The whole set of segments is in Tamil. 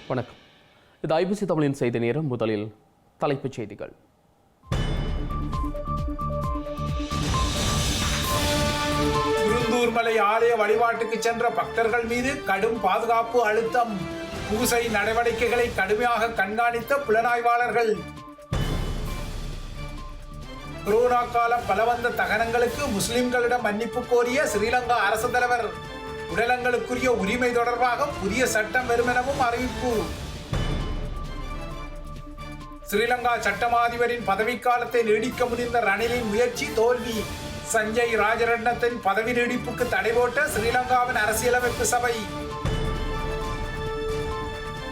வணக்கம். இது ஐபிசி தமிழின் செய்தி நேரம். முதலில் தலைப்புச் செய்திகள். குருந்தூர் மலை ஆலய வழிபாட்டுக்கு சென்ற பக்தர்கள் மீது கடும் பாதுகாப்பு அழுத்தம். பூசை நடவடிக்கைகளை கடுமையாக கண்காணித்த புலனாய்வாளர்கள். கொரோனா கால பலவந்த தகனங்களுக்கு முஸ்லிம்களிடம் மன்னிப்பு கோரிய ஸ்ரீலங்கா அரசு தலைவர். உடலங்களுக்குரிய உரிமை தொடர்பாக புதிய சட்டம் வரும் எனவும் அறிவிப்பு. ஸ்ரீலங்கா சட்டமாதிபரின் பதவிக்காலத்தை நீடிக்க முடிந்த ரணிலின் முயற்சி தோல்வி. சஞ்சய் ராஜரட்னத்தின் பதவி நீடிப்புக்கு தடை போட்ட ஸ்ரீலங்காவின் அரசியலமைப்பு சபை.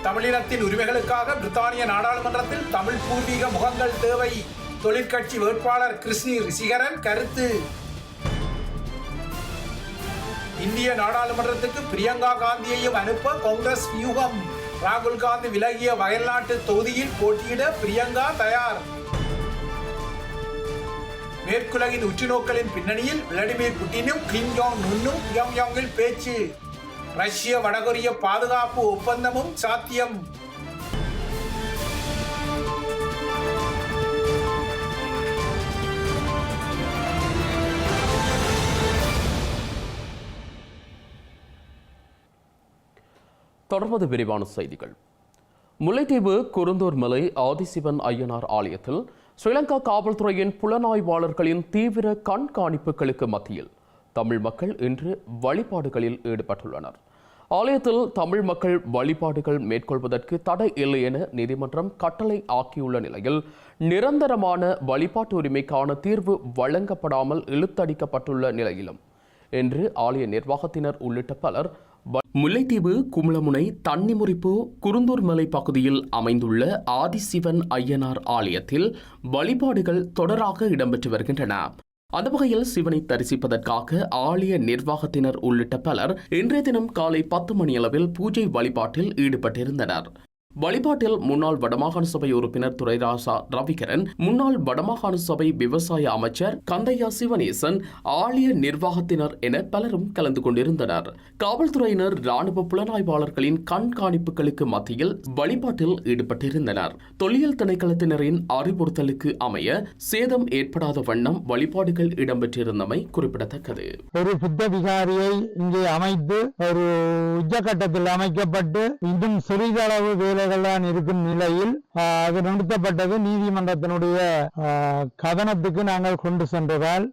தமிழினத்தின் உரிமைகளுக்காக பிரித்தானிய நாடாளுமன்றத்தில் தமிழ் பூர்வீக முகங்கள் தேவை. தொழிற்கட்சி வேட்பாளர் கிருஷ்ணி ரிஷிகரன் கருத்து. இந்திய நாடாளுமன்றத்துக்கு பிரியங்கா காந்தியையும் அனுப்ப காங்கிரஸ் வியூகம். ராகுல் காந்தி விலகிய வயல்நாட்டு தொகுதியில் போட்டியிட பிரியங்கா தயார். மேற்குலகின் உற்றுநோக்கலின் பின்னணியில் விளாடிமிர் புட்டினும் கிம் ஜாங் உன்னும் பியோங்யாங்கில் பேச்சு. ரஷ்ய வடகொரிய பாதுகாப்பு ஒப்பந்தமும் சாத்தியம். தொடர்வது விரிவான செய்திகள். முல்லைத்தீவு குருந்தூர் மலை ஆதிசிவன் ஐயனார் ஆலயத்தில் ஸ்ரீலங்கா காவல்துறையின் புலனாய்வாளர்களின் தீவிர கண்காணிப்புகளுக்கு மத்தியில் தமிழ் மக்கள் இன்று வழிபாடுகளில் ஈடுபட்டுள்ளனர். ஆலயத்தில் தமிழ் மக்கள் வழிபாடுகள் மேற்கொள்வதற்கு தடை இல்லை என நீதிமன்றம் கட்டளை ஆக்கியுள்ள நிலையில் நிரந்தரமான வழிபாட்டு உரிமைக்கான தீர்வு வழங்கப்படாமல் இழுத்தடிக்கப்பட்டுள்ள நிலையிலும் இன்று ஆலய நிர்வாகத்தினர் உள்ளிட்ட பலர் முல்லைத்தீவு குமுளமுனை தன்னிமுறிப்பு குருந்தூர் மலை பகுதியில் அமைந்துள்ள ஆதிசிவன் ஐயனார் ஆலயத்தில் வழிபாடுகள் தொடராக இடம்பெற்று வருகின்றன. அந்த வகையில் சிவனை தரிசிப்பதற்காக ஆலய நிர்வாகத்தினர் உள்ளிட்ட பலர் இன்றைய தினம் காலை 10 மணியளவில் பூஜை வழிபாட்டில் ஈடுபட்டிருந்தனர். வழிபாட்டில் முன்னாள் வடமாகாண சபை உறுப்பினர் துரைராசா ரவிகரன், முன்னாள் வடமாகாண சபை விவசாய அமைச்சர் கந்தையா சிவனேசன், ஆலய நிர்வாகத்தினர் என பலரும் கலந்து கொண்டிருந்தனர். காவல்துறையினர் ராணுவ புலனாய்வாளர்களின் கண்காணிப்புகளுக்கு மத்தியில் வழிபாட்டில் ஈடுபட்டிருந்தனர். தொல்லியல் திணைக்களத்தினரின் அறிவுறுத்தலுக்கு அமைய சேதம் ஏற்படாத வண்ணம் வழிபாடுகள் இடம்பெற்றிருந்தமை குறிப்பிடத்தக்கது. ஒரு புத்த விகாரியை இங்கே அமைத்து ஒரு உச்சகட்டத்தில் அமைக்கப்பட்டு இன்னும் சிறிதளவு வேலை இருக்கும் நிலையில் அது நிறுத்தப்பட்டது நீதிமன்றத்தினுடைய கவனத்துக்கு நாங்கள் கொண்டு சென்றதால்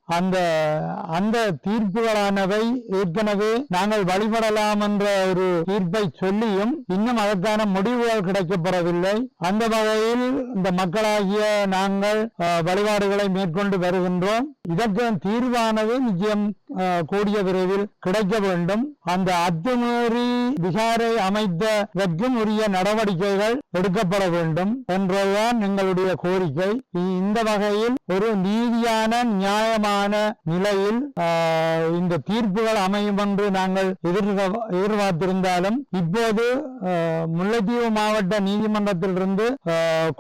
அந்த தீர்ப்புகளானவை ஏற்கனவே நாங்கள் வழிபடலாம் என்ற ஒரு தீர்ப்பை சொல்லியும் இன்னும் அதற்கான முடிவுகள் கிடைக்கப்படவில்லை. அந்த வகையில் இந்த மக்களாகிய நாங்கள் வழிபாடுகளை மேற்கொண்டு வருகின்றோம். இதற்கு தீர்வானது நிச்சயம் கூடிய விரைவில் கிடைக்க வேண்டும். அந்த அத்துமீறி விகாரை அமைத்ததற்கும் உரிய நடவடிக்கைகள் எடுக்கப்பட வேண்டும் என்றுதான் எங்களுடைய கோரிக்கை. இந்த வகையில் ஒரு நீதியான நியாயமான நிலையில் இந்த தீர்ப்புகள் அமையும் என்று நாங்கள் எதிர்பார்த்திருந்தாலும் இப்போது முல்லைத்தீவு மாவட்ட நீதிமன்றத்திலிருந்து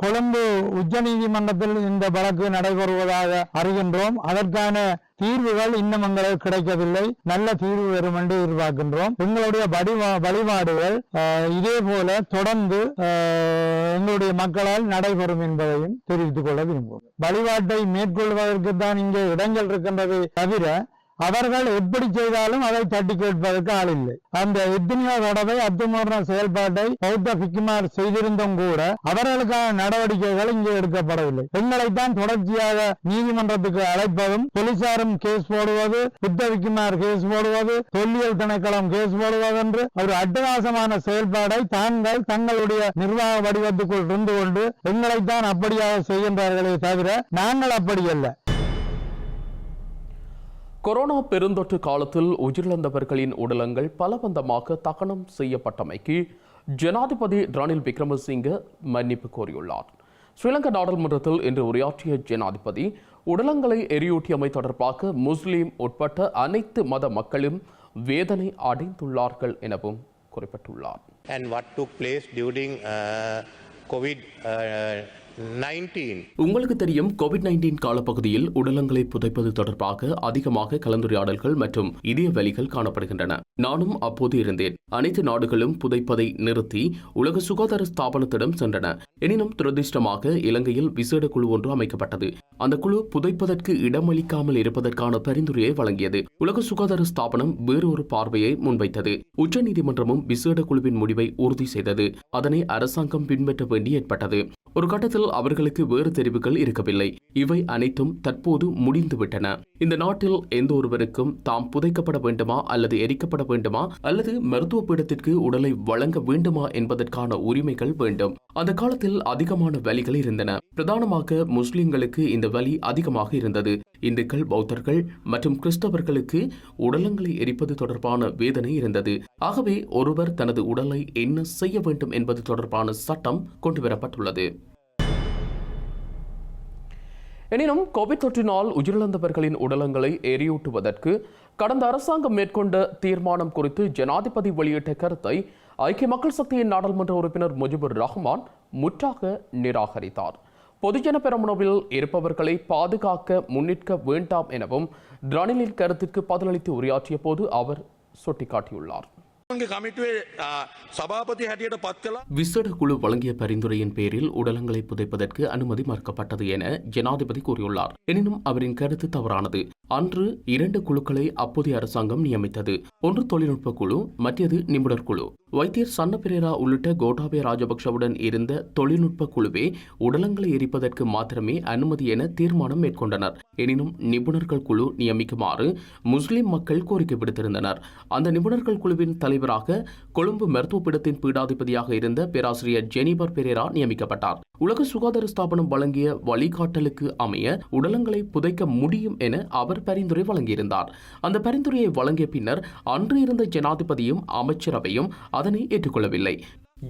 கொழும்பு உச்ச நீதிமன்றத்தில் இந்த வழக்கு நடைபெறுவதாக அறிகின்றோம். அதற்கான தீர்வுகள் இன்னும் எங்களுக்கு கிடைக்கவில்லை. நல்ல தீர்வு வரும் என்று எதிர்பார்க்கின்றோம். எங்களுடைய வழிபாடுகள் இதே போல தொடர்ந்து எங்களுடைய மக்களால் நடைபெறும் என்பதையும் தெரிவித்துக் கொள்ள விரும்புவோம். வழிபாட்டை மேற்கொள்வதற்கு தான் இங்கே இடங்கள் இருக்கின்றதை தவிர அவர்கள் எப்படி செய்தாலும் அதை தட்டி கேட்பதற்கு ஆள் இல்லை. அந்த எத்தனையோ தடவை அத்துமீறின செயல்பாட்டை பௌத்த பிக்குமார் செய்திருந்தும் கூட அவர்களுக்கான நடவடிக்கைகள் இங்கே எடுக்கப்படவில்லை. எங்களைத்தான் தொடர்ச்சியாக நீதிமன்றத்துக்கு அழைப்பதும், போலீசாரும் கேஸ் போடுவது, புத்த பிக்குமார் கேஸ் போடுவது, தொல்லியல் திணைக்களம் கேஸ் போடுவது என்று ஒரு அட்டகாசமான செயல்பாடை தாங்கள் தங்களுடைய நிர்வாக வடிவத்துக்குள் இருந்து கொண்டு எங்களைத்தான் அப்படியாக செய்கின்றார்களே தவிர நாங்கள் அப்படி அல்ல. கொரோனா பெருந்தொற்று காலத்தில் உயிரிழந்தவர்களின் உடலங்கள் பலவந்தமாக தகனம் செய்யப்பட்டமைக்கு ஜனாதிபதி ரணில் விக்ரமசிங்க மன்னிப்பு கோரியுள்ளார். ஸ்ரீலங்கா நாடாளுமன்றத்தில் இன்று உரையாற்றிய ஜனாதிபதி உடலங்களை எரியூட்டியமை தொடர்பாக முஸ்லிம் உட்பட்ட அனைத்து மத மக்களும் வேதனை அடைந்துள்ளார்கள் எனவும் குறிப்பிட்டுள்ளார். And what took place during COVID உங்களுக்கு தெரியும், கோவிட்-19 காலப்பகுதியில் உடலங்களை புதைப்பது தொடர்பாக அதிகமாக கலந்துரையாடல்கள் மற்றும் இதய வலிகள் காணப்படுகின்றன. நானும் அப்போது இருந்தேன். அனைத்து நாடுகளும் புதைப்பதை நிறுத்தி உலக சுகாதார ஸ்தாபனத்திடம் சென்றன. எனினும் துரதிர்ஷ்டமாக இலங்கையில் விசேட குழு ஒன்று அமைக்கப்பட்டது. அந்த குழு புதைப்பதற்கு இடமளிக்காமல் இருப்பதற்கான பரிந்துரையை வழங்கியது. உலக சுகாதார ஸ்தாபனம் வேறொரு பார்வையை முன்வைத்தது. உச்சநீதிமன்றமும் விசேட குழுவின் முடிவை உறுதி செய்தது. அதனை அரசாங்கம் பின்பற்ற வேண்டி ஏற்பட்டது. ஒரு கட்டத்தில் அவர்களுக்கு வேறு தெரிவுகள் இருக்கவில்லை. இவை அனைத்தும் தற்போது முடிந்துவிட்டன. இந்த நாட்டில் எந்த ஒருவருக்கும் தாம் புதைக்கப்பட வேண்டுமா அல்லது எரிக்கப்பட வேண்டுமா அல்லது மருத்துவ பீடத்திற்கு உடலை வழங்க வேண்டுமா என்பதற்கான உரிமைகள் வேண்டும். அந்த காலத்தில் அதிகமான வலிகள் இருந்தன. பிரதானமாக முஸ்லிம்களுக்கு இந்த வலி அதிகமாக இருந்தது. இந்துக்கள், பௌத்தர்கள் மற்றும் கிறிஸ்தவர்களுக்கு உடலங்களை எரிப்பது தொடர்பான வேதனை இருந்தது. ஆகவே ஒருவர் தனது உடலை என்ன செய்ய வேண்டும் என்பது தொடர்பான சட்டம் கொண்டுவரப்பட்டுள்ளது. எனினும் கோவிட் தொற்றினால் உயிரிழந்தவர்களின் உடலங்களை எரியூட்டுவதற்கு கடந்த அரசாங்கம் மேற்கொண்ட தீர்மானம் குறித்து ஜனாதிபதி வெளியிட்ட கருத்தை ஐக்கிய மக்கள் சக்தியின் நாடாளுமன்ற உறுப்பினர் முஜிபுர் ரஹ்மான் முற்றாக நிராகரித்தார். பொதுஜன பெரமுனவில் இருப்பவர்களை பாதுகாக்க முன்னிற்க வேண்டாம் எனவும் ரணிலின் கருத்துக்கு பதிலளித்து உரையாற்றிய போது அவர் சுட்டிக்காட்டியுள்ளார். விசேட குழு வழங்கிய பரிந்துரையின் பேரில் உடலங்களை புதைப்பதற்கு அனுமதி மறுக்கப்பட்டது என ஜனாதிபதி கூறியுள்ளார். எனினும் அவரின் கருத்து தவறானது. அன்று 2 குழுக்களை அப்போதைய அரசாங்கம் நியமித்தது. ஒன்று தொழில்நுட்ப குழு, மற்றது நிபுணர் குழு. வைத்தியர் சன்ன பிரேரா உள்ளிட்ட கோட்டாபய ராஜபக்சவுடன் இருந்த தொழில்நுட்ப குழுவே உடலங்களை எரிப்பதற்கு மாத்திரமே அனுமதி என தீர்மானம் மேற்கொண்டனர். எனினும் நிபுணர்கள் குழு நியமிக்குமாறு முஸ்லிம் மக்கள் கோரிக்கை விடுத்திருந்தனர். அந்த நிபுணர்கள் குழுவின் தலைவராக கொழும்பு மருத்துவ பீடத்தின் பீடாதிபதியாக இருந்த பேராசிரியர் ஜெனிபர் பெரேரா நியமிக்கப்பட்டார். உலக சுகாதார ஸ்தாபனம் வழங்கிய வழிகாட்டலுக்கு அமைய உடலங்களை புதைக்க முடியும் என அவர் பரிந்துரை வழங்கியிருந்தார். அந்த பரிந்துரையை வழங்கிய பின்னர் அன்று இருந்த ஜனாதிபதியும் அமைச்சரவையும் அதனை ஏற்றுக்கொள்ளவில்லை.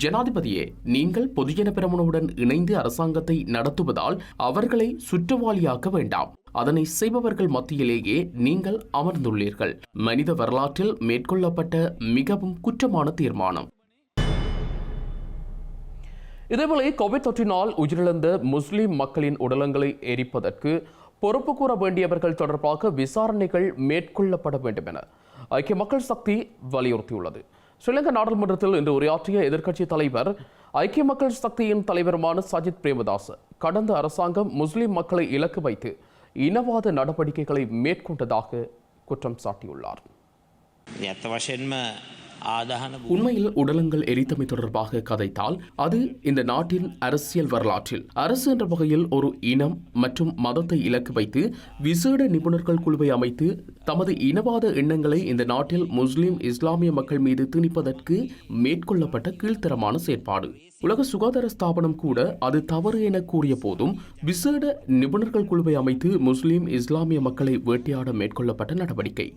ஜனாதிபதியே, நீங்கள் பொதுஜன பெரமுனவுடன் இணைந்து அரசாங்கத்தை நடத்துவதால் அவர்களை சுற்றவாளியாக்க வேண்டாம். அதனை செய்பவர்கள் மத்தியிலேயே நீங்கள் அமர்ந்துள்ளீர்கள். மனித வரலாற்றில் மேற்கொள்ளப்பட்ட மிகவும் குற்றமான தீர்மானம். இதேவேளை கோவிட் தொற்றினால் உயிரிழந்த முஸ்லிம் மக்களின் உடலங்களை எரிப்பதற்கு பொறுப்பு கூற வேண்டியவர்கள் தொடர்பாக விசாரணைகள் மேற்கொள்ளப்பட வேண்டும் என ஐக்கிய மக்கள் சக்தி வலியுறுத்தியுள்ளது. ஸ்ரீலங்கா நாடாளுமன்றத்தில் இன்று உரையாற்றிய எதிர்க்கட்சித் தலைவர், ஐக்கிய மக்கள் சக்தியின் தலைவருமான சஜித் பிரேமதாஸ் கடந்த அரசாங்கம் முஸ்லிம் மக்களை இலக்கு வைத்து இனவாத நடவடிக்கைகளை மேற்கொண்டதாக குற்றம் சாட்டியுள்ளார். உண்மையில் உடலங்கள் எரித்தமை தொடர்பாக கதைத்தால் அது இந்த நாட்டின் அரசியல் வரலாற்றில் அரசு என்ற வகையில் ஒரு இனம் மற்றும் மதத்தை இலக்கு வைத்து விசேட நிபுணர்கள் குழுவை அமைத்து தமது இனவாத எண்ணங்களை இந்த நாட்டில் முஸ்லிம் இஸ்லாமிய மக்கள் மீது திணிப்பதற்கு மேற்கொள்ளப்பட்ட கீழ்த்தரமான செயற்பாடு. உலக சுகாதார ஸ்தாபனம் கூட அது தவறு என கூறிய போதும் விசேட நிபுணர்கள் குழுவை அமைத்து முஸ்லிம் இஸ்லாமிய மக்களை வேட்டையாட மேற்கொள்ளப்பட்ட நடவடிக்கை.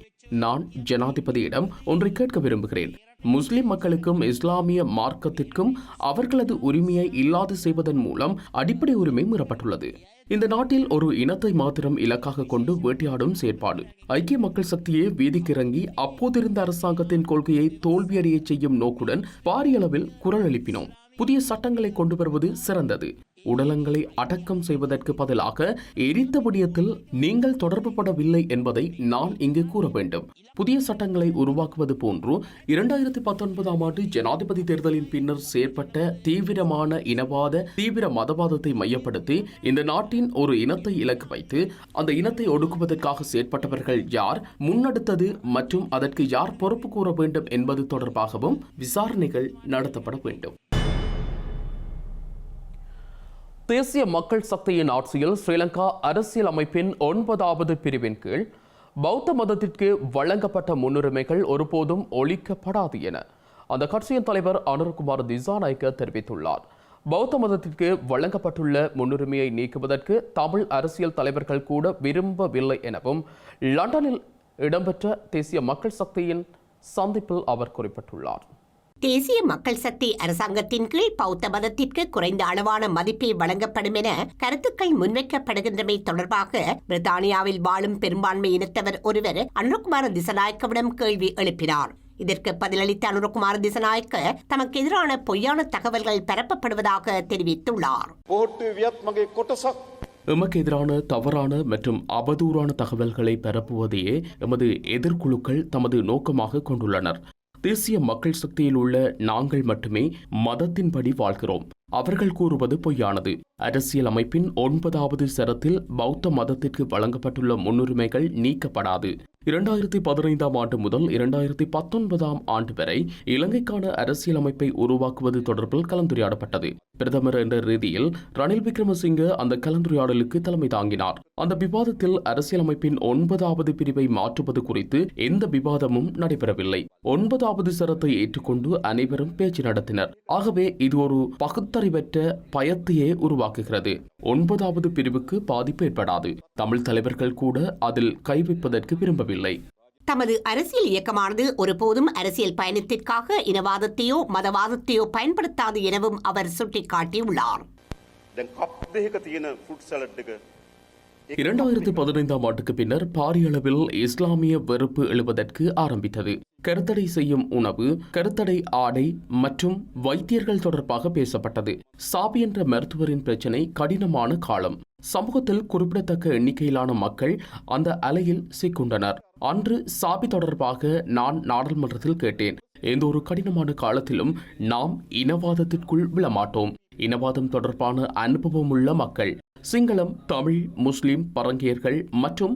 நான் ஜனாதிபதியிடம் ஒன்றை கேட்க விரும்புகிறேன். முஸ்லிம் மக்களுக்கும் இஸ்லாமிய மார்க்கத்திற்கும் அவர்களது உரிமையை இல்லாது செய்வதன் மூலம் அடிப்படை உரிமை மீறப்பட்டுள்ளது. இந்த நாட்டில் ஒரு இனத்தை மாத்திரம் இலக்காக கொண்டு வேட்டையாடும் செயற்பாடு. ஐக்கிய மக்கள் சக்தியை வீதிக்கிறங்கி அப்போதிருந்த அரசாங்கத்தின் கொள்கையை தோல்வியடைய செய்யும் நோக்குடன் பாரிய அளவில் குரல் எழுப்பினோம். புதிய சட்டங்களை கொண்டு வருவது சிறந்தது. உடலங்களை அடக்கம் செய்வதற்கு பதிலாக எரித்த விடயத்தில் நீங்கள் தொடர்புபடவில்லை என்பதை நான் இங்கு கூற வேண்டும். புதிய சட்டங்களை உருவாக்குவது போன்று 2019ஆம் ஆண்டு ஜனாதிபதி தேர்தலின் பின்னர் செயற்பட்ட தீவிரமான இனவாத தீவிர மதவாதத்தை மையப்படுத்தி இந்த நாட்டின் ஒரு இனத்தை இலக்கு வைத்து அந்த இனத்தை ஒடுக்குவதற்காக செயற்பட்டவர்கள் யார், முன்னெடுத்தது மற்றும் அதற்கு யார் பொறுப்பு கூற வேண்டும் என்பது தொடர்பாகவும் விசாரணைகள் நடத்தப்பட வேண்டும். தேசிய மக்கள் சக்தியின் ஆட்சியில் ஸ்ரீலங்கா அரசியல் அமைப்பின் 9வது பிரிவின் கீழ் பௌத்த மதத்திற்கு வழங்கப்பட்ட முன்னுரிமைகள் ஒருபோதும் ஒழிக்கப்படாது என அந்த கட்சியின் தலைவர் அனுர்குமார் திசாநாயக்க தெரிவித்துள்ளார். பௌத்த மதத்திற்கு வழங்கப்பட்டுள்ள முன்னுரிமையை நீக்குவதற்கு தமிழ் அரசியல் தலைவர்கள் கூட விரும்பவில்லை எனவும் லண்டனில் இடம்பெற்ற தேசிய மக்கள் சக்தியின் சந்திப்பில் அவர் குறிப்பிட்டுள்ளார். தேசிய மக்கள் சக்தி அரசாங்கத்தின் கீழ் பௌத்த மதத்திற்கு குறைந்த அளவான மதிப்பே வழங்கப்படும் என கருத்துக்கள் முன்வைக்கப்படுகின்றமை தொடர்பாக பிரித்தானியாவில் வாழும் பெரும்பான்மை இனத்தவர் ஒருவர் அனுர்குமார் திசாநாயக்கவிடம் கேள்வி எழுப்பினார். இதற்கு பதிலளித்த அனுரகுமார திசநாயக்க தமக்கு எதிரான பொய்யான தகவல்கள் பரப்பப்படுவதாக தெரிவித்துள்ளார். எமக்கு எதிரான தவறான மற்றும் அவதூறான தகவல்களை பரப்புவதையே எமது எதிர்குழுக்கள் தமது நோக்கமாக கொண்டுள்ளனர். தேசிய மக்கள் சக்தியில் உள்ள நாங்கள் மட்டுமே மதத்தின்படி வாழ்கிறோம். அவர்கள் கூறுவது பொய்யானது. அரசியல் அமைப்பின் 9வது சரத்தில் பௌத்த மதத்திற்கு வழங்கப்பட்டுள்ள முன்னுரிமைகள் நீக்கப்படாது. 2015ஆம் ஆண்டு முதல் 2019ஆம் ஆண்டு வரை இலங்கைக்கான அரசியல் அமைப்பை உருவாக்குவது தொடர்பில் கலந்துரையாடப்பட்டது. பிரதமர் என்ற ரீதியில் ரணில் விக்ரமசிங்க அந்த கலந்துரையாடலுக்கு தலைமை தாங்கினார். அந்த விவாதத்தில் அரசியலமைப்பின் 9வது பிரிவை மாற்றுவது குறித்து எந்த விவாதமும் நடைபெறவில்லை. 9வது சரத்தை ஏற்றுக்கொண்டு அனைவரும் பேச்சு நடத்தினர். ஆகவே இது ஒரு பகுத்தறிவற்ற பயத்தையே உருவாக்குகிறது. 9வது பிரிவுக்கு பாதிப்பு ஏற்படாது. தமிழ் தலைவர்கள் கூட அதில் கை வைப்பதற்கு விரும்பவில்லை. தமது அரசியல் இயக்கமானது ஒருபோதும் அரசியல் பயணத்திற்காக இனவாதத்தையோ மதவாதத்தையோ பயன்படுத்தாது எனவும் அவர் சுட்டிக்காட்டியுள்ளார். 2015ஆம் ஆண்டுக்கு பின்னர் பாரிய அளவில் இஸ்லாமிய வெறுப்பு எழுவதற்கு ஆரம்பித்தது. கருத்தடை செய்யும் உணவு, கருத்தடை ஆடை மற்றும் வைத்தியர்கள் தொடர்பாக பேசப்பட்டது. சாபி என்ற மருத்துவரின் பிரச்சினை கடினமான காலம். சமூகத்தில் குறிப்பிடத்தக்க எண்ணிக்கையிலான மக்கள் அந்த அலையில் சிக்குண்டனர். அன்று சாபி தொடர்பாக நான் நாடாளுமன்றத்தில் கேட்டேன். எந்த ஒரு கடினமான காலத்திலும் நாம் இனவாதத்திற்குள் விழமாட்டோம். இனவாதம் தொடர்பான அனுபவம் உள்ள மக்கள் சிங்களம், தமிழ், முஸ்லிம், பரங்கியர்கள் மற்றும்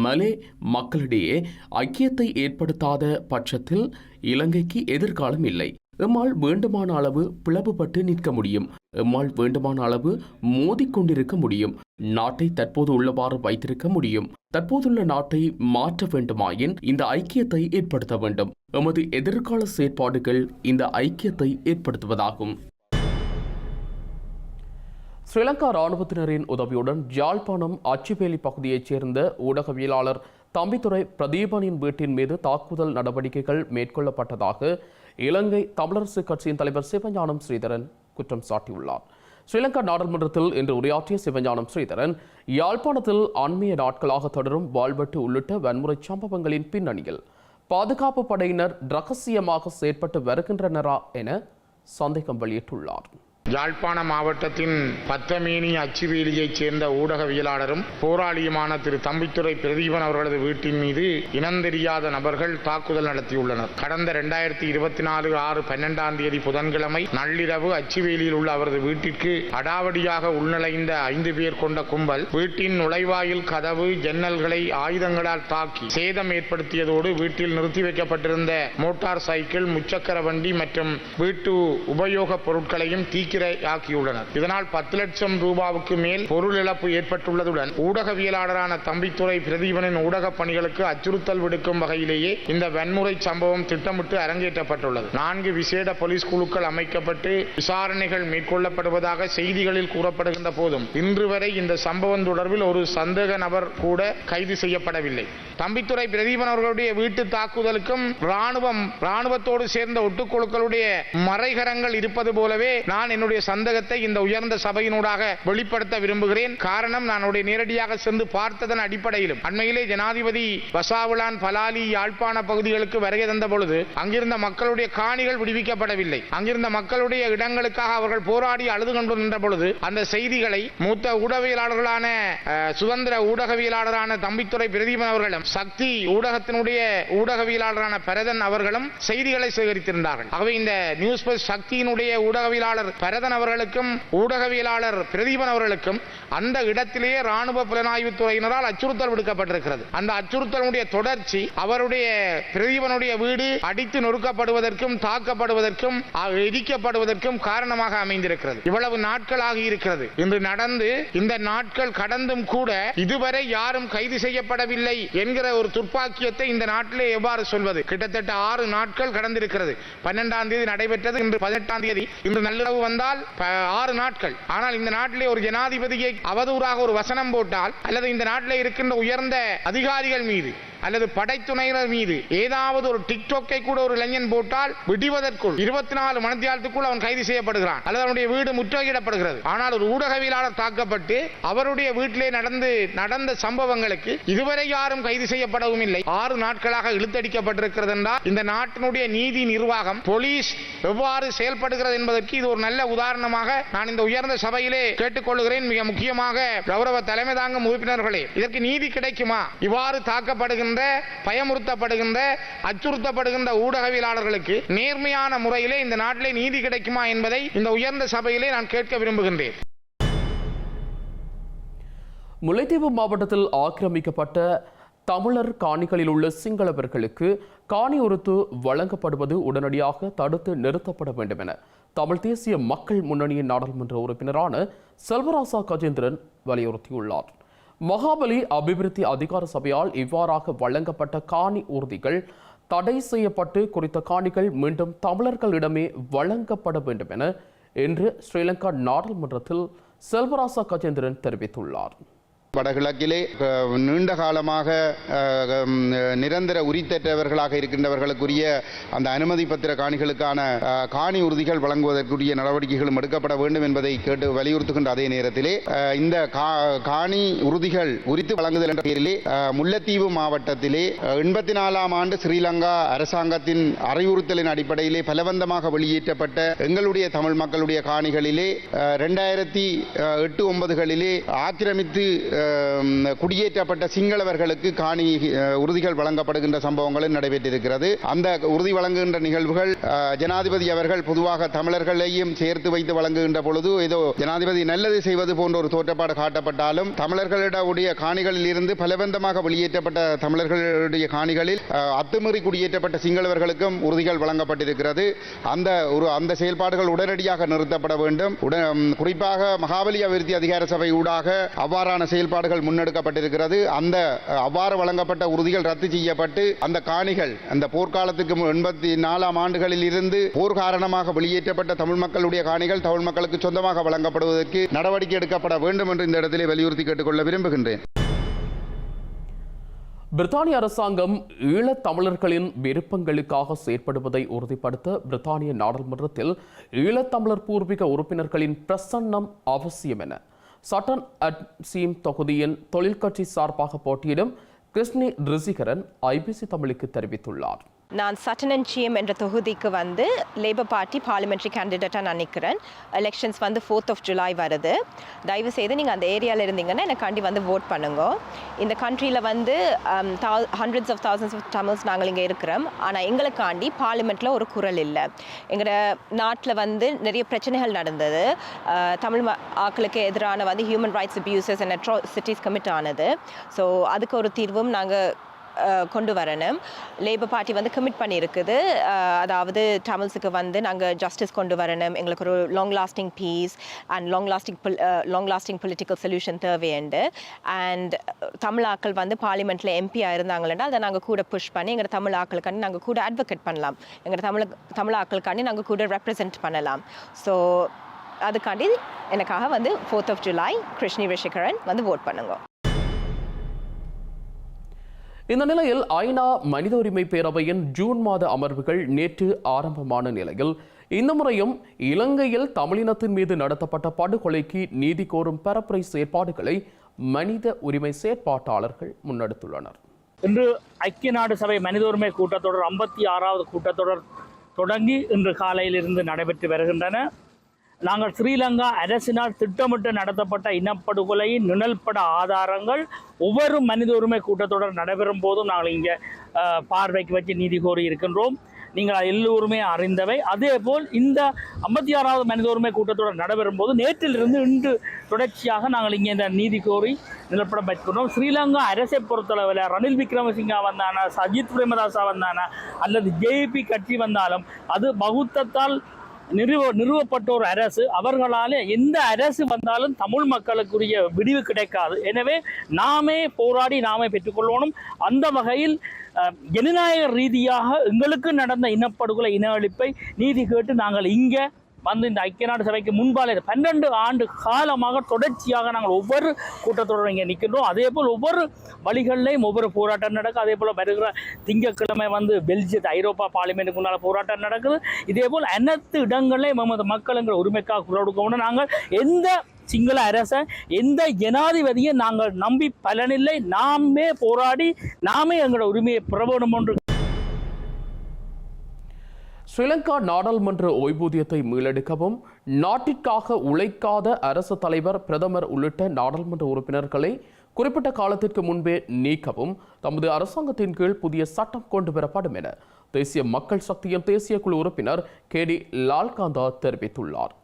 மலே மக்களிடையே ஐக்கியத்தை ஏற்படுத்தாத பட்சத்தில் இலங்கைக்கு எதிர்காலம் இல்லை. எம்மால் வேண்டுமான அளவு பிளவுபட்டு நிற்க முடியும். எம்மால் வேண்டுமான அளவு மோதிக்கொண்டிருக்க முடியும். நாட்டை தற்போது உள்ளவாறு வைத்திருக்க முடியும். தற்போதுள்ள நாட்டை மாற்ற வேண்டுமாயின் இந்த ஐக்கியத்தை ஏற்படுத்த வேண்டும். எமது எதிர்கால செயற்பாடுகள் இந்த ஐக்கியத்தை ஏற்படுத்துவதாகும். ஸ்ரீலங்கா இராணுவத்தினரின் உதவியுடன் யாழ்ப்பாணம் அச்சுவேலி பகுதியைச் சேர்ந்த ஊடகவியலாளர் தம்பித்துரை பிரதீபனின் வீட்டின் மீது தாக்குதல் நடவடிக்கைகள் மேற்கொள்ளப்பட்டதாக இலங்கை தமிழரசு கட்சியின் தலைவர் சிவஞானம் ஸ்ரீதரன் குற்றம் சாட்டியுள்ளார். ஸ்ரீலங்கா நாடாளுமன்றத்தில் இன்று உரையாற்றிய சிவஞானம் ஸ்ரீதரன் யாழ்ப்பாணத்தில் அண்மைய நாட்களாக தொடரும் வாழ்வெட்டு உள்ளிட்ட வன்முறை சம்பவங்களின் பின்னணியில் பாதுகாப்பு படையினர் ரகசியமாக செயற்பட்டு வருகின்றனரா என சந்தேகம் வெளியிட்டுள்ளார். யாழ்ப்பாண மாவட்டத்தின் பத்தமேனி அச்சுவேலியைச் சேர்ந்த ஊடகவியலாளரும் போராளியுமான திரு தம்பித்துரை பிரதீபன் அவர்களது வீட்டின் மீது இனந்தெரியாத நபர்கள் தாக்குதல் நடத்தியுள்ளனர். கடந்த 2024 6/12 புதன்கிழமை நள்ளிரவு அச்சுவேலியில் உள்ள அவரது வீட்டிற்கு அடாவடியாக உள்நுழைந்த 5 பேர் கொண்ட கும்பல் வீட்டின் நுழைவாயில், கதவு, ஜன்னல்களை ஆயுதங்களால் தாக்கி சேதம் ஏற்படுத்தியதோடு வீட்டில் நிறுத்தி வைக்கப்பட்டிருந்த மோட்டார் சைக்கிள், முச்சக்கர வண்டி மற்றும் வீட்டு உபயோகப் பொருட்களையும் ஆக்கியுள்ளனர். இதனால் 10 லட்சம் ரூபாவுக்கு மேல் பொருள் இழப்பு ஏற்பட்டுள்ளதுடன் ஊடகவியலாளரான தம்பித்துரை பிரதீபனின் ஊடக பணிகளுக்கு அச்சுறுத்தல் விடுக்கும் வகையிலேயே இந்த வன்முறை சம்பவம் திட்டமிட்டு அரங்கேற்றப்பட்டுள்ளது. 4 விசேட போலீஸ் குழுக்கள் அமைக்கப்பட்டு விசாரணைகள் மேற்கொள்ளப்படுவதாக செய்திகளில் கூறப்படுகின்ற போதும் இன்று வரை இந்த சம்பவம் தொடர்பில் ஒரு சந்தேக நபர் கூட கைது செய்யப்படவில்லை. தம்பித்துரை பிரதீபன் அவர்களுடைய வீட்டு தாக்குதலுக்கும் ராணுவத்தோடு சேர்ந்த ஒட்டுக்குழுக்களுடைய மறைகரங்கள் இருப்பது போலவே நான் என்னுடைய சந்தேகத்தை இந்த உயர்ந்த சபையினூடாக வெளிப்படுத்த விரும்புகிறேன். காரணம், நான் நேரடியாக சென்று பார்த்ததன் அடிப்படையிலும் அண்மையிலே ஜனாதிபதி வசாவுலான், பலாலி, யாழ்ப்பாண பகுதிகளுக்கு வருகை தந்த பொழுது அங்கிருந்த மக்களுடைய காணிகள் விடுவிக்கப்படவில்லை. அங்கிருந்த மக்களுடைய இடங்களுக்காக அவர்கள் போராடி அழுது கொண்டிருந்த பொழுது அந்த செய்திகளை மூத்த ஊடகவியலாளர்களான சுதந்திர ஊடகவியலாளரான தம்பித்துரை பிரதீபன் அவர்களும் சக்தி ஊடகத்தினுடைய ஊடகவியலாளரான பரதன் அவர்களும் செய்திகளை சேகரித்திருந்தார்கள். ஆகவே இந்த நியூஸ் பஸ் சக்தியினுடைய ஊடகவியலாளர் பரதன் அவர்களுக்கும் ஊடகவியலாளர் பிரதீபன் அவர்களுக்கும் அந்த இடத்திலேயே ராணுவ புலனாய்வு துறையினரால் அச்சுறுத்தல் விடுக்கப்பட்டிருக்கிறது. அந்த அச்சுறுத்தலுடைய தொடர்ச்சி அவருடைய பிரதீபனுடைய வீடு அடித்து நொறுக்கப்படுவதற்கும் தாக்கப்படுவதற்கும் எரிக்கப்படுவதற்கும் காரணமாக அமைந்திருக்கிறது. இவ்வளவு நாட்கள் ஆகி இருக்கிறது. இன்று நடந்து இந்த நாட்கள் கடந்தும் கூட இதுவரை யாரும் கைது செய்யப்படவில்லை என்கிற ஒரு துர்ப்பாக்கியத்தை இந்த நாட்டிலே எவ்வாறு சொல்வது? கிட்டத்தட்ட 6 நாட்கள் கடந்திருக்கிறது. 12ஆம் தேதி நடைபெற்றது. இன்று 18ஆம் தேதி. இன்று நள்ளிரவு வந்தால் 6 நாட்கள். ஆனால் இந்த நாட்டிலே ஒரு ஜனாதிபதியை அவதூறாக ஒரு வசனம் போட்டால் அல்லது இந்த நாட்டிலே இருக்கின்ற உயர்ந்த அதிகாரிகள் மீது அல்லது படைத்துணையினர் மீது ஏதாவது ஒரு டிக்டாக்கை கூட ஒரு இளைஞன் போட்டால் விடுவதற்குள் 24 மணித்தியாலத்துக்குள் அவன் கைது செய்யப்படுகிறான் அல்லது அவனுடைய வீடு முற்றுகையிடப்படுகிறது. ஆனால் ஒரு ஊடகவியலாளர் தாக்கப்பட்டு அவருடைய வீட்டிலே நடந்த சம்பவங்களுக்கு இதுவரை யாரும் கைது செய்யப்படவும் இல்லை. 6 நாட்களாக இழுத்தடிக்கப்பட்டிருக்கிறது என்றால் இந்த நாட்டினுடைய நீதி நிர்வாகம் போலீஸ் எவ்வாறு செயல்படுகிறது என்பதற்கு இது ஒரு நல்ல உதாரணமாக நான் இந்த உயர்ந்த சபையிலே கேட்டுக்கொள்கிறேன். மிக முக்கியமாக கௌரவ தலைமை தாங்கும் உறுப்பினர்களே, இதற்கு நீதி கிடைக்குமா? இவ்வாறு தாக்கப்படுகின்ற, பயமுறுத்தப்படுகின்ற, அச்சுறுத்தப்படுகின்ற ஊடகவியலாளர்களுக்கு நேர்மையான முறையிலே இந்த நாட்டிலே நீதி கிடைக்குமா என்பதை இந்த உயர்ந்த சபையிலே நான் கேட்க விரும்புகின்றேன். முல்லைத்தீவு மாவட்டத்தில் ஆக்கிரமிக்கப்பட்ட தமிழர் காணிகளில் உள்ள சிங்களவர்களுக்கு காணி உறுத்து வழங்கப்படுவது உடனடியாக தடுத்து நிறுத்தப்பட வேண்டும் என தமிழ் தேசிய மக்கள் முன்னணியின் நாடாளுமன்ற உறுப்பினரான செல்வராசா கஜேந்திரன் வலியுறுத்தியுள்ளார். மகாபலி அபிவிருத்தி அதிகார சபையால் இவ்வாறாக வழங்கப்பட்ட காணி உறுதிகள் தடை செய்யப்பட்டு குறித்த காணிகள் மீண்டும் தமிழர்களிடமே வழங்கப்பட வேண்டும் என இன்று ஸ்ரீலங்கா நாடாளுமன்றத்தில் செல்வராசா கஜேந்திரன் தெரிவித்துள்ளார். வடகிழக்கிலே நீண்ட காலமாக நிரந்தர உரித்தற்றவர்களாக இருக்கின்றவர்களுக்குரிய அந்த அனுமதி பத்திர காணிகளுக்கான காணி உறுதிகள் வழங்குவதற்குரிய நடவடிக்கைகளும் எடுக்கப்பட வேண்டும் என்பதை கேட்டு வலியுறுத்துகின்ற அதே நேரத்திலே இந்த காணி உறுதிகள் உரித்து வழங்குதல் என்ற பெயரிலே முல்லைத்தீவு மாவட்டத்திலே 84ஆம் ஆண்டு ஸ்ரீலங்கா அரசாங்கத்தின் அறிவுறுத்தலின் அடிப்படையிலே பலவந்தமாக வெளியேற்றப்பட்ட எங்களுடைய தமிழ் மக்களுடைய காணிகளிலே 2008-9களிலே ஆக்கிரமித்து குடியேற்றப்பட்ட சிங்களவர்களுக்கு காணி உறுதிகள் வழங்கப்படுகின்ற சம்பவங்களும் நடைபெற்றிருக்கிறது. அந்த உறுதி வழங்குகின்ற நிகழ்வுகள் ஜனாதிபதி அவர்கள் பொதுவாக தமிழர்களையும் சேர்த்து வைத்து வழங்குகின்ற பொழுது ஏதோ ஜனாதிபதி நல்லது செய்வது போன்ற ஒரு தோற்றப்பாடு காட்டப்பட்டாலும் தமிழர்களுடைய காணிகளில் இருந்து பலவந்தமாக வெளியேற்றப்பட்ட தமிழர்களுடைய காணிகளில் அத்துமீறி குடியேற்றப்பட்ட சிங்களவர்களுக்கும் உறுதிகள் வழங்கப்பட்டிருக்கிறது. அந்த செயல்பாடுகள் உடனடியாக நிறுத்தப்பட வேண்டும். குறிப்பாக மகாபலி அபிவிருத்தி அதிகார சபை ஊடாக அவ்வாறான செயல்பாடுகள் முன்னெடுக்கப்பட்டிருக்கிறது. அந்த அவ்வாறு வழங்கப்பட்ட உறுதிகள் ரத்து செய்யப்பட்டு அந்த காணிகள் அந்த போர்க்காலத்துக்கு 84ஆம் ஆண்டுகளில் இருந்து போர் காரணமாக வெளியேற்றப்பட்ட தமிழ் மக்களுடைய காணிகள் தமிழ் மக்களுக்கு சொந்தமாக வழங்கப்படுவதற்கு நடவடிக்கை எடுக்கப்பட வேண்டும் என்று இந்த இடத்திலே வலியுறுத்தி கேட்டுக்கொள்ள விரும்புகின்றேன். பிரித்தானிய அரசாங்கம் ஈழத் தமிழர்களின் விருப்பங்களுக்காக செயற்படுவதை உறுதிப்படுத்த பிரித்தானிய நாடாளுமன்றத்தில் ஈழத்தமிழர் பூர்வீக உறுப்பினர்களின் பிரசன்னம் அவசியம் என சட்டன் அட்சீம் தொகுதியின் தொழிற்கட்சி சார்பாக போட்டியிடும் கிருஷ்ணி ரிசிகரன் ஐபிசி தமிழுக்கு தெரிவித்துள்ளார். நான் சட்டனஞ்சியம் என்ற தொகுதிக்கு வந்து லேபர் பார்ட்டி பார்லிமெண்ட்ரி கேண்டிடேட்டாக நான் நிற்கிறேன். எலெக்ஷன்ஸ் வந்து 4th July வருது. தயவு செய்து நீங்கள் அந்த ஏரியாவில் இருந்தீங்கன்னா எனக்காண்டி வந்து ஓட் பண்ணுங்க. இந்த கண்ட்ரியில் வந்து hundreds of thousands of Tamils நாங்கள் இங்கே இருக்கிறோம். ஆனால் எங்களுக்காண்டி பார்லிமெண்ட்டில் ஒரு குரல் இல்லை. எங்களோட நாட்டில் வந்து நிறைய பிரச்சனைகள் நடந்தது. தமிழ் ஆக்களுக்கு எதிரான வந்து human rights abuses and atrocities commit ஆனது. ஸோ அதுக்கு ஒரு தீர்வும் நாங்கள் கொண்டு வரணும். லேபர் பார்ட்டி வந்து கமிட் பண்ணியிருக்குது. அதாவது தமிழ்ஸுக்கு வந்து நாங்கள் ஜஸ்டிஸ் கொண்டு வரணும், எங்களுக்கு ஒரு long lasting peace and long lasting political solution தேவையுண்டு. அண்ட் தமிழ் ஆக்கள் வந்து பார்லிமெண்ட்டில் எம்பியாக இருந்தாங்களா அதை நாங்கள் கூட புஷ் பண்ணி எங்கள் தமிழ் ஆக்களுக்காண்டி நாங்கள் கூட அட்வொகேட் பண்ணலாம், எங்கள் தமிழ் ஆக்களுக்காண்டி நாங்கள் கூட ரெப்ரசன்ட் பண்ணலாம். ஸோ அதுக்காண்டி எனக்காக வந்து 4th July கிருஷ்ணி ரிஷிகரன் வந்து ஓட் பண்ணுங்க. இந்த நிலையில் ஐநா மனித உரிமை பேரவையின் ஜூன் மாத அமர்வுகள் நேற்று ஆரம்பமான நிலையில் இந்த முறையும் இலங்கையில் தமிழினத்தின் மீது நடத்தப்பட்ட படுகொலைக்கு நீதி கோரும் பரப்புரை செயற்பாடுகளை மனித உரிமை செயற்பாட்டாளர்கள் முன்னெடுத்துள்ளனர். இன்று ஐக்கிய நாடு சபை மனித உரிமை கூட்டத்தொடர் 56வது கூட்டத்தொடர் தொடங்கி இன்று காலையிலிருந்து நடைபெற்று வருகின்றன. நாங்கள் ஸ்ரீலங்கா அரசினால் திட்டமிட்டு நடத்தப்பட்ட இனப்படுகொலையின் நிழல்பட ஆதாரங்கள் ஒவ்வொரு மனித உரிமை கூட்டத்தொடர் நடைபெறும் போதும் நாங்கள் இங்கே பார்வைக்கு வச்சு நீதி கோரி இருக்கின்றோம். நீங்கள் எல்லோருமே அறிந்தவை. அதேபோல் இந்த 56வது மனித உரிமை கூட்டத்தொடர் நடைபெறும் போது நேற்றிலிருந்து இன்று தொடர்ச்சியாக நாங்கள் இங்கே இந்த நீதி கோரி நிலப்படம் வைக்கிறோம். ஸ்ரீலங்கா அரசை பொறுத்தளவில் ரணில் விக்ரமசிங்கா வந்தானா, சஜித் பிரேமதாசா வந்தானா அல்லது ஜேபி கட்சி வந்தாலும் அது பகுத்தத்தால் நிறுவப்பட்ட ஒரு அரசு. அவர்களால் எந்த அரசு வந்தாலும் தமிழ் மக்களுக்குரிய விடிவு கிடைக்காது. எனவே நாமே போராடி நாமே பெற்றுக்கொள்ளணும். அந்த வகையில் ஜனநாயக ரீதியாக எங்களுக்கு நடந்த இனப்படுகொலை இன அழிப்பை நீதி கேட்டு நாங்கள் இங்கே வந்து இந்த ஐக்கிய நாடு சபைக்கு முன்பாலே 12 ஆண்டு காலமாக தொடர்ச்சியாக நாங்கள் ஒவ்வொரு கூட்டத்தொடரும் இங்கே நிற்கின்றோம். அதே போல் ஒவ்வொரு வழிகளிலையும் ஒவ்வொரு போராட்டம் நடக்கும். அதே போல் வருகிற திங்கட்கிழமை வந்து பெல்ஜியத் ஐரோப்பா பார்லிமெண்ட்டுக்கு முன்னால் போராட்டம் நடக்குது. இதே போல் அனைத்து இடங்களிலும் நமது மக்கள் எங்கள் உரிமைக்காக குரல் கொடுக்க நாங்கள் எந்த சிங்கள அரசை எந்த ஜனாதிபதியை நாங்கள் நம்பி பலனில்லை. நாமே போராடி நாமே எங்களோட உரிமையை பெற வேண்டும் என்று. ஸ்ரீலங்கா நாடாளுமன்ற ஓய்வூதியத்தை மீளெடுக்கவும் நாட்டிற்காக உழைக்காத அரசு தலைவர், பிரதமர் உள்ளிட்ட நாடாளுமன்ற உறுப்பினர்களை குறிப்பிட்ட காலத்திற்கு முன்பே நீக்கவும் தமது அரசாங்கத்தின் கீழ் புதிய சட்டம் கொண்டு வரப்படும் என தேசிய மக்கள் சக்தியின் தேசிய குழு உறுப்பினர் KD லால்காந்தா தெரிவித்துள்ளார்.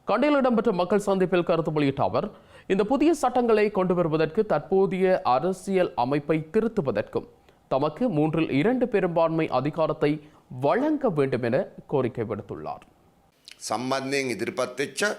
கண்டியில் இடம்பெற்ற மக்கள் சந்திப்பில் கருத்து வெளியிட்ட அவர், இந்த புதிய சட்டங்களை கொண்டு வருவதற்கு தற்போதைய அரசியல் அமைப்பை திருத்துவதற்கும் தமக்கு 3/2 பெரும்பான்மை அதிகாரத்தை வழங்க வேண்டும் என கோரிக்கை விடுத்துள்ளார். சம்பந்தයෙන් ඉදිරිපත් වෙච්ච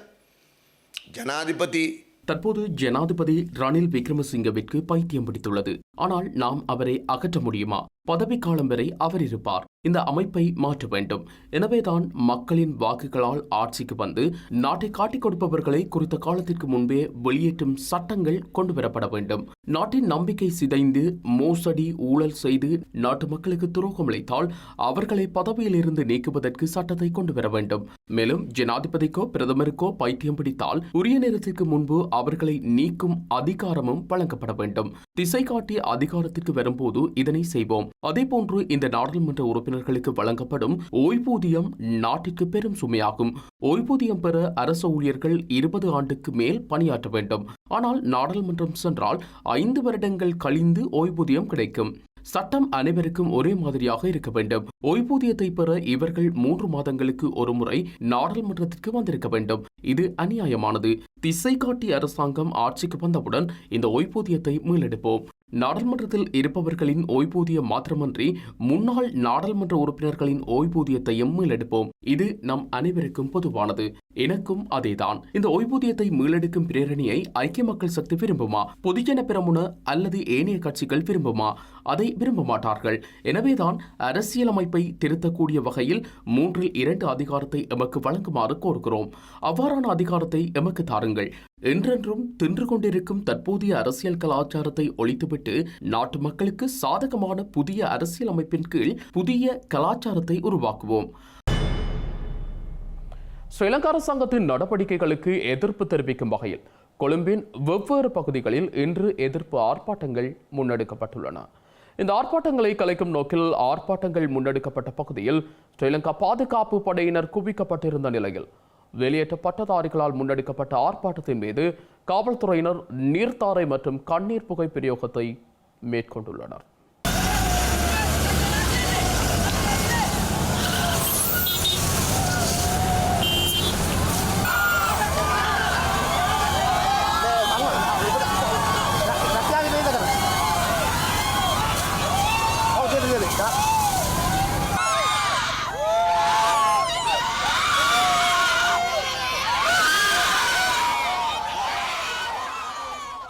ජනාධිපති தற்போது ஜனாதிபதி ரணில் விக்ரமசிங்கவிற்கு பைத்தியம் பிடித்துள்ளது. ஆனால் நாம் அவரை அகற்ற முடியுமா? பதவிக்காலம் வரை அவர் இருப்பார். இந்த அமைப்பை மாற்ற வேண்டும். எனவேதான் மக்களின் வாக்குகளால் ஆட்சிக்கு வந்து நாட்டை காட்டிக் கொடுப்பவர்களை குறித்த காலத்திற்கு முன்பே வெளியேற்றும் சட்டங்கள் கொண்டுவரப்பட வேண்டும். நாட்டின் நம்பிக்கை சிதைந்து மோசடி ஊழல் செய்து நாட்டு மக்களுக்கு துரோகம் அளித்தால் அவர்களை பதவியில் இருந்து நீக்குவதற்கு சட்டத்தை கொண்டு வர வேண்டும். மேலும் ஜனாதிபதிக்கோ பிரதமருக்கோ பைத்தியம் பிடித்தால் உரிய நேரத்திற்கு முன்பு அவர்களை நீக்கும் அதிகாரமும் வழங்கப்பட வேண்டும். திசை காட்டிய அதிகாரத்திற்கு வரும்போது இதனை செய்வோம். அதேபோன்று இந்த நாடாளுமன்ற உறுப்பினர்களுக்கு வழங்கப்படும் ஓய்வூதியம் நாட்டிற்கு பெரும் சுமையாகும். ஓய்வூதியம் பெற அரசு ஊழியர்கள் 20 ஆண்டுக்கு மேல் பணியாற்ற வேண்டும். ஆனால் நாடாளுமன்றம் சென்றால் 5 வருடங்கள் கழிந்து ஓய்வூதியம் கிடைக்கும். சட்டம் அனைவருக்கும் ஒரே மாதிரியாக இருக்க வேண்டும். ஓய்வூதியத்தை பெற இவர்கள் 3 மாதங்களுக்கு ஒரு முறை நாடாளுமன்றத்திற்கு வந்திருக்க வேண்டும். இது அநியாயமானது. திசை காட்டி அரசாங்கம் ஆட்சிக்கு வந்தவுடன் இந்த ஓய்வூதியத்தை மீளெடுப்போம். நாடாளுமன்றத்தில் இருப்பவர்களின் ஓய்வூதியம் மாத்திரமன்றி முன்னாள் நாடாளுமன்ற உறுப்பினர்களின் ஓய்வூதியத்தையும் மீளெடுப்போம். இது நம் அனைவருக்கும் பொதுவானது. எனக்கும் அதேதான். இந்த ஓய்வூதியத்தை மீளெடுக்கும் பிரேரணியை ஐக்கிய மக்கள் சக்தி விரும்புமா? பொதுஜன பெரமுன அல்லது ஏனைய கட்சிகள் விரும்புமா? அதை விரும்ப மாட்டார்கள். எனவேதான் அரசியலமைப்பை திருத்தக்கூடிய வகையில் 3/2 அதிகாரத்தை எமக்கு வழங்குமாறு கோருகிறோம். அவ்வாறான அதிகாரத்தை எமக்கு தாருங்கள். என்றென்றும் தின்று கொண்டிருக்கும் தற்போதைய அரசியல் கலாச்சாரத்தை ஒழித்துவிட்டு நாட்டு மக்களுக்கு சாதகமான புதிய அரசியல் அமைப்பின் கீழ் புதிய கலாச்சாரத்தை உருவாக்குவோம். ஸ்ரீலங்கா அரசாங்கத்தின் நடவடிக்கைகளுக்கு எதிர்ப்பு தெரிவிக்கும் வகையில் கொழும்பின் வெவ்வேறு பகுதிகளில் இன்று எதிர்ப்பு ஆர்ப்பாட்டங்கள் முன்னெடுக்கப்பட்டுள்ளன. இந்த ஆர்ப்பாட்டங்களை கலைக்கும் நோக்கில் ஆர்ப்பாட்டங்கள் முன்னெடுக்கப்பட்ட பகுதியில் ஸ்ரீலங்கா பாதுகாப்பு படையினர் குவிக்கப்பட்டிருந்த நிலையில் வெளியேற்ற பட்டதாரிகளால் முன்னெடுக்கப்பட்ட ஆர்ப்பாட்டத்தின் மீது காவல்துறையினர் நீர்த்தாரை மற்றும் கண்ணீர் புகை பிரயோகத்தை மேற்கொண்டுள்ளனர்.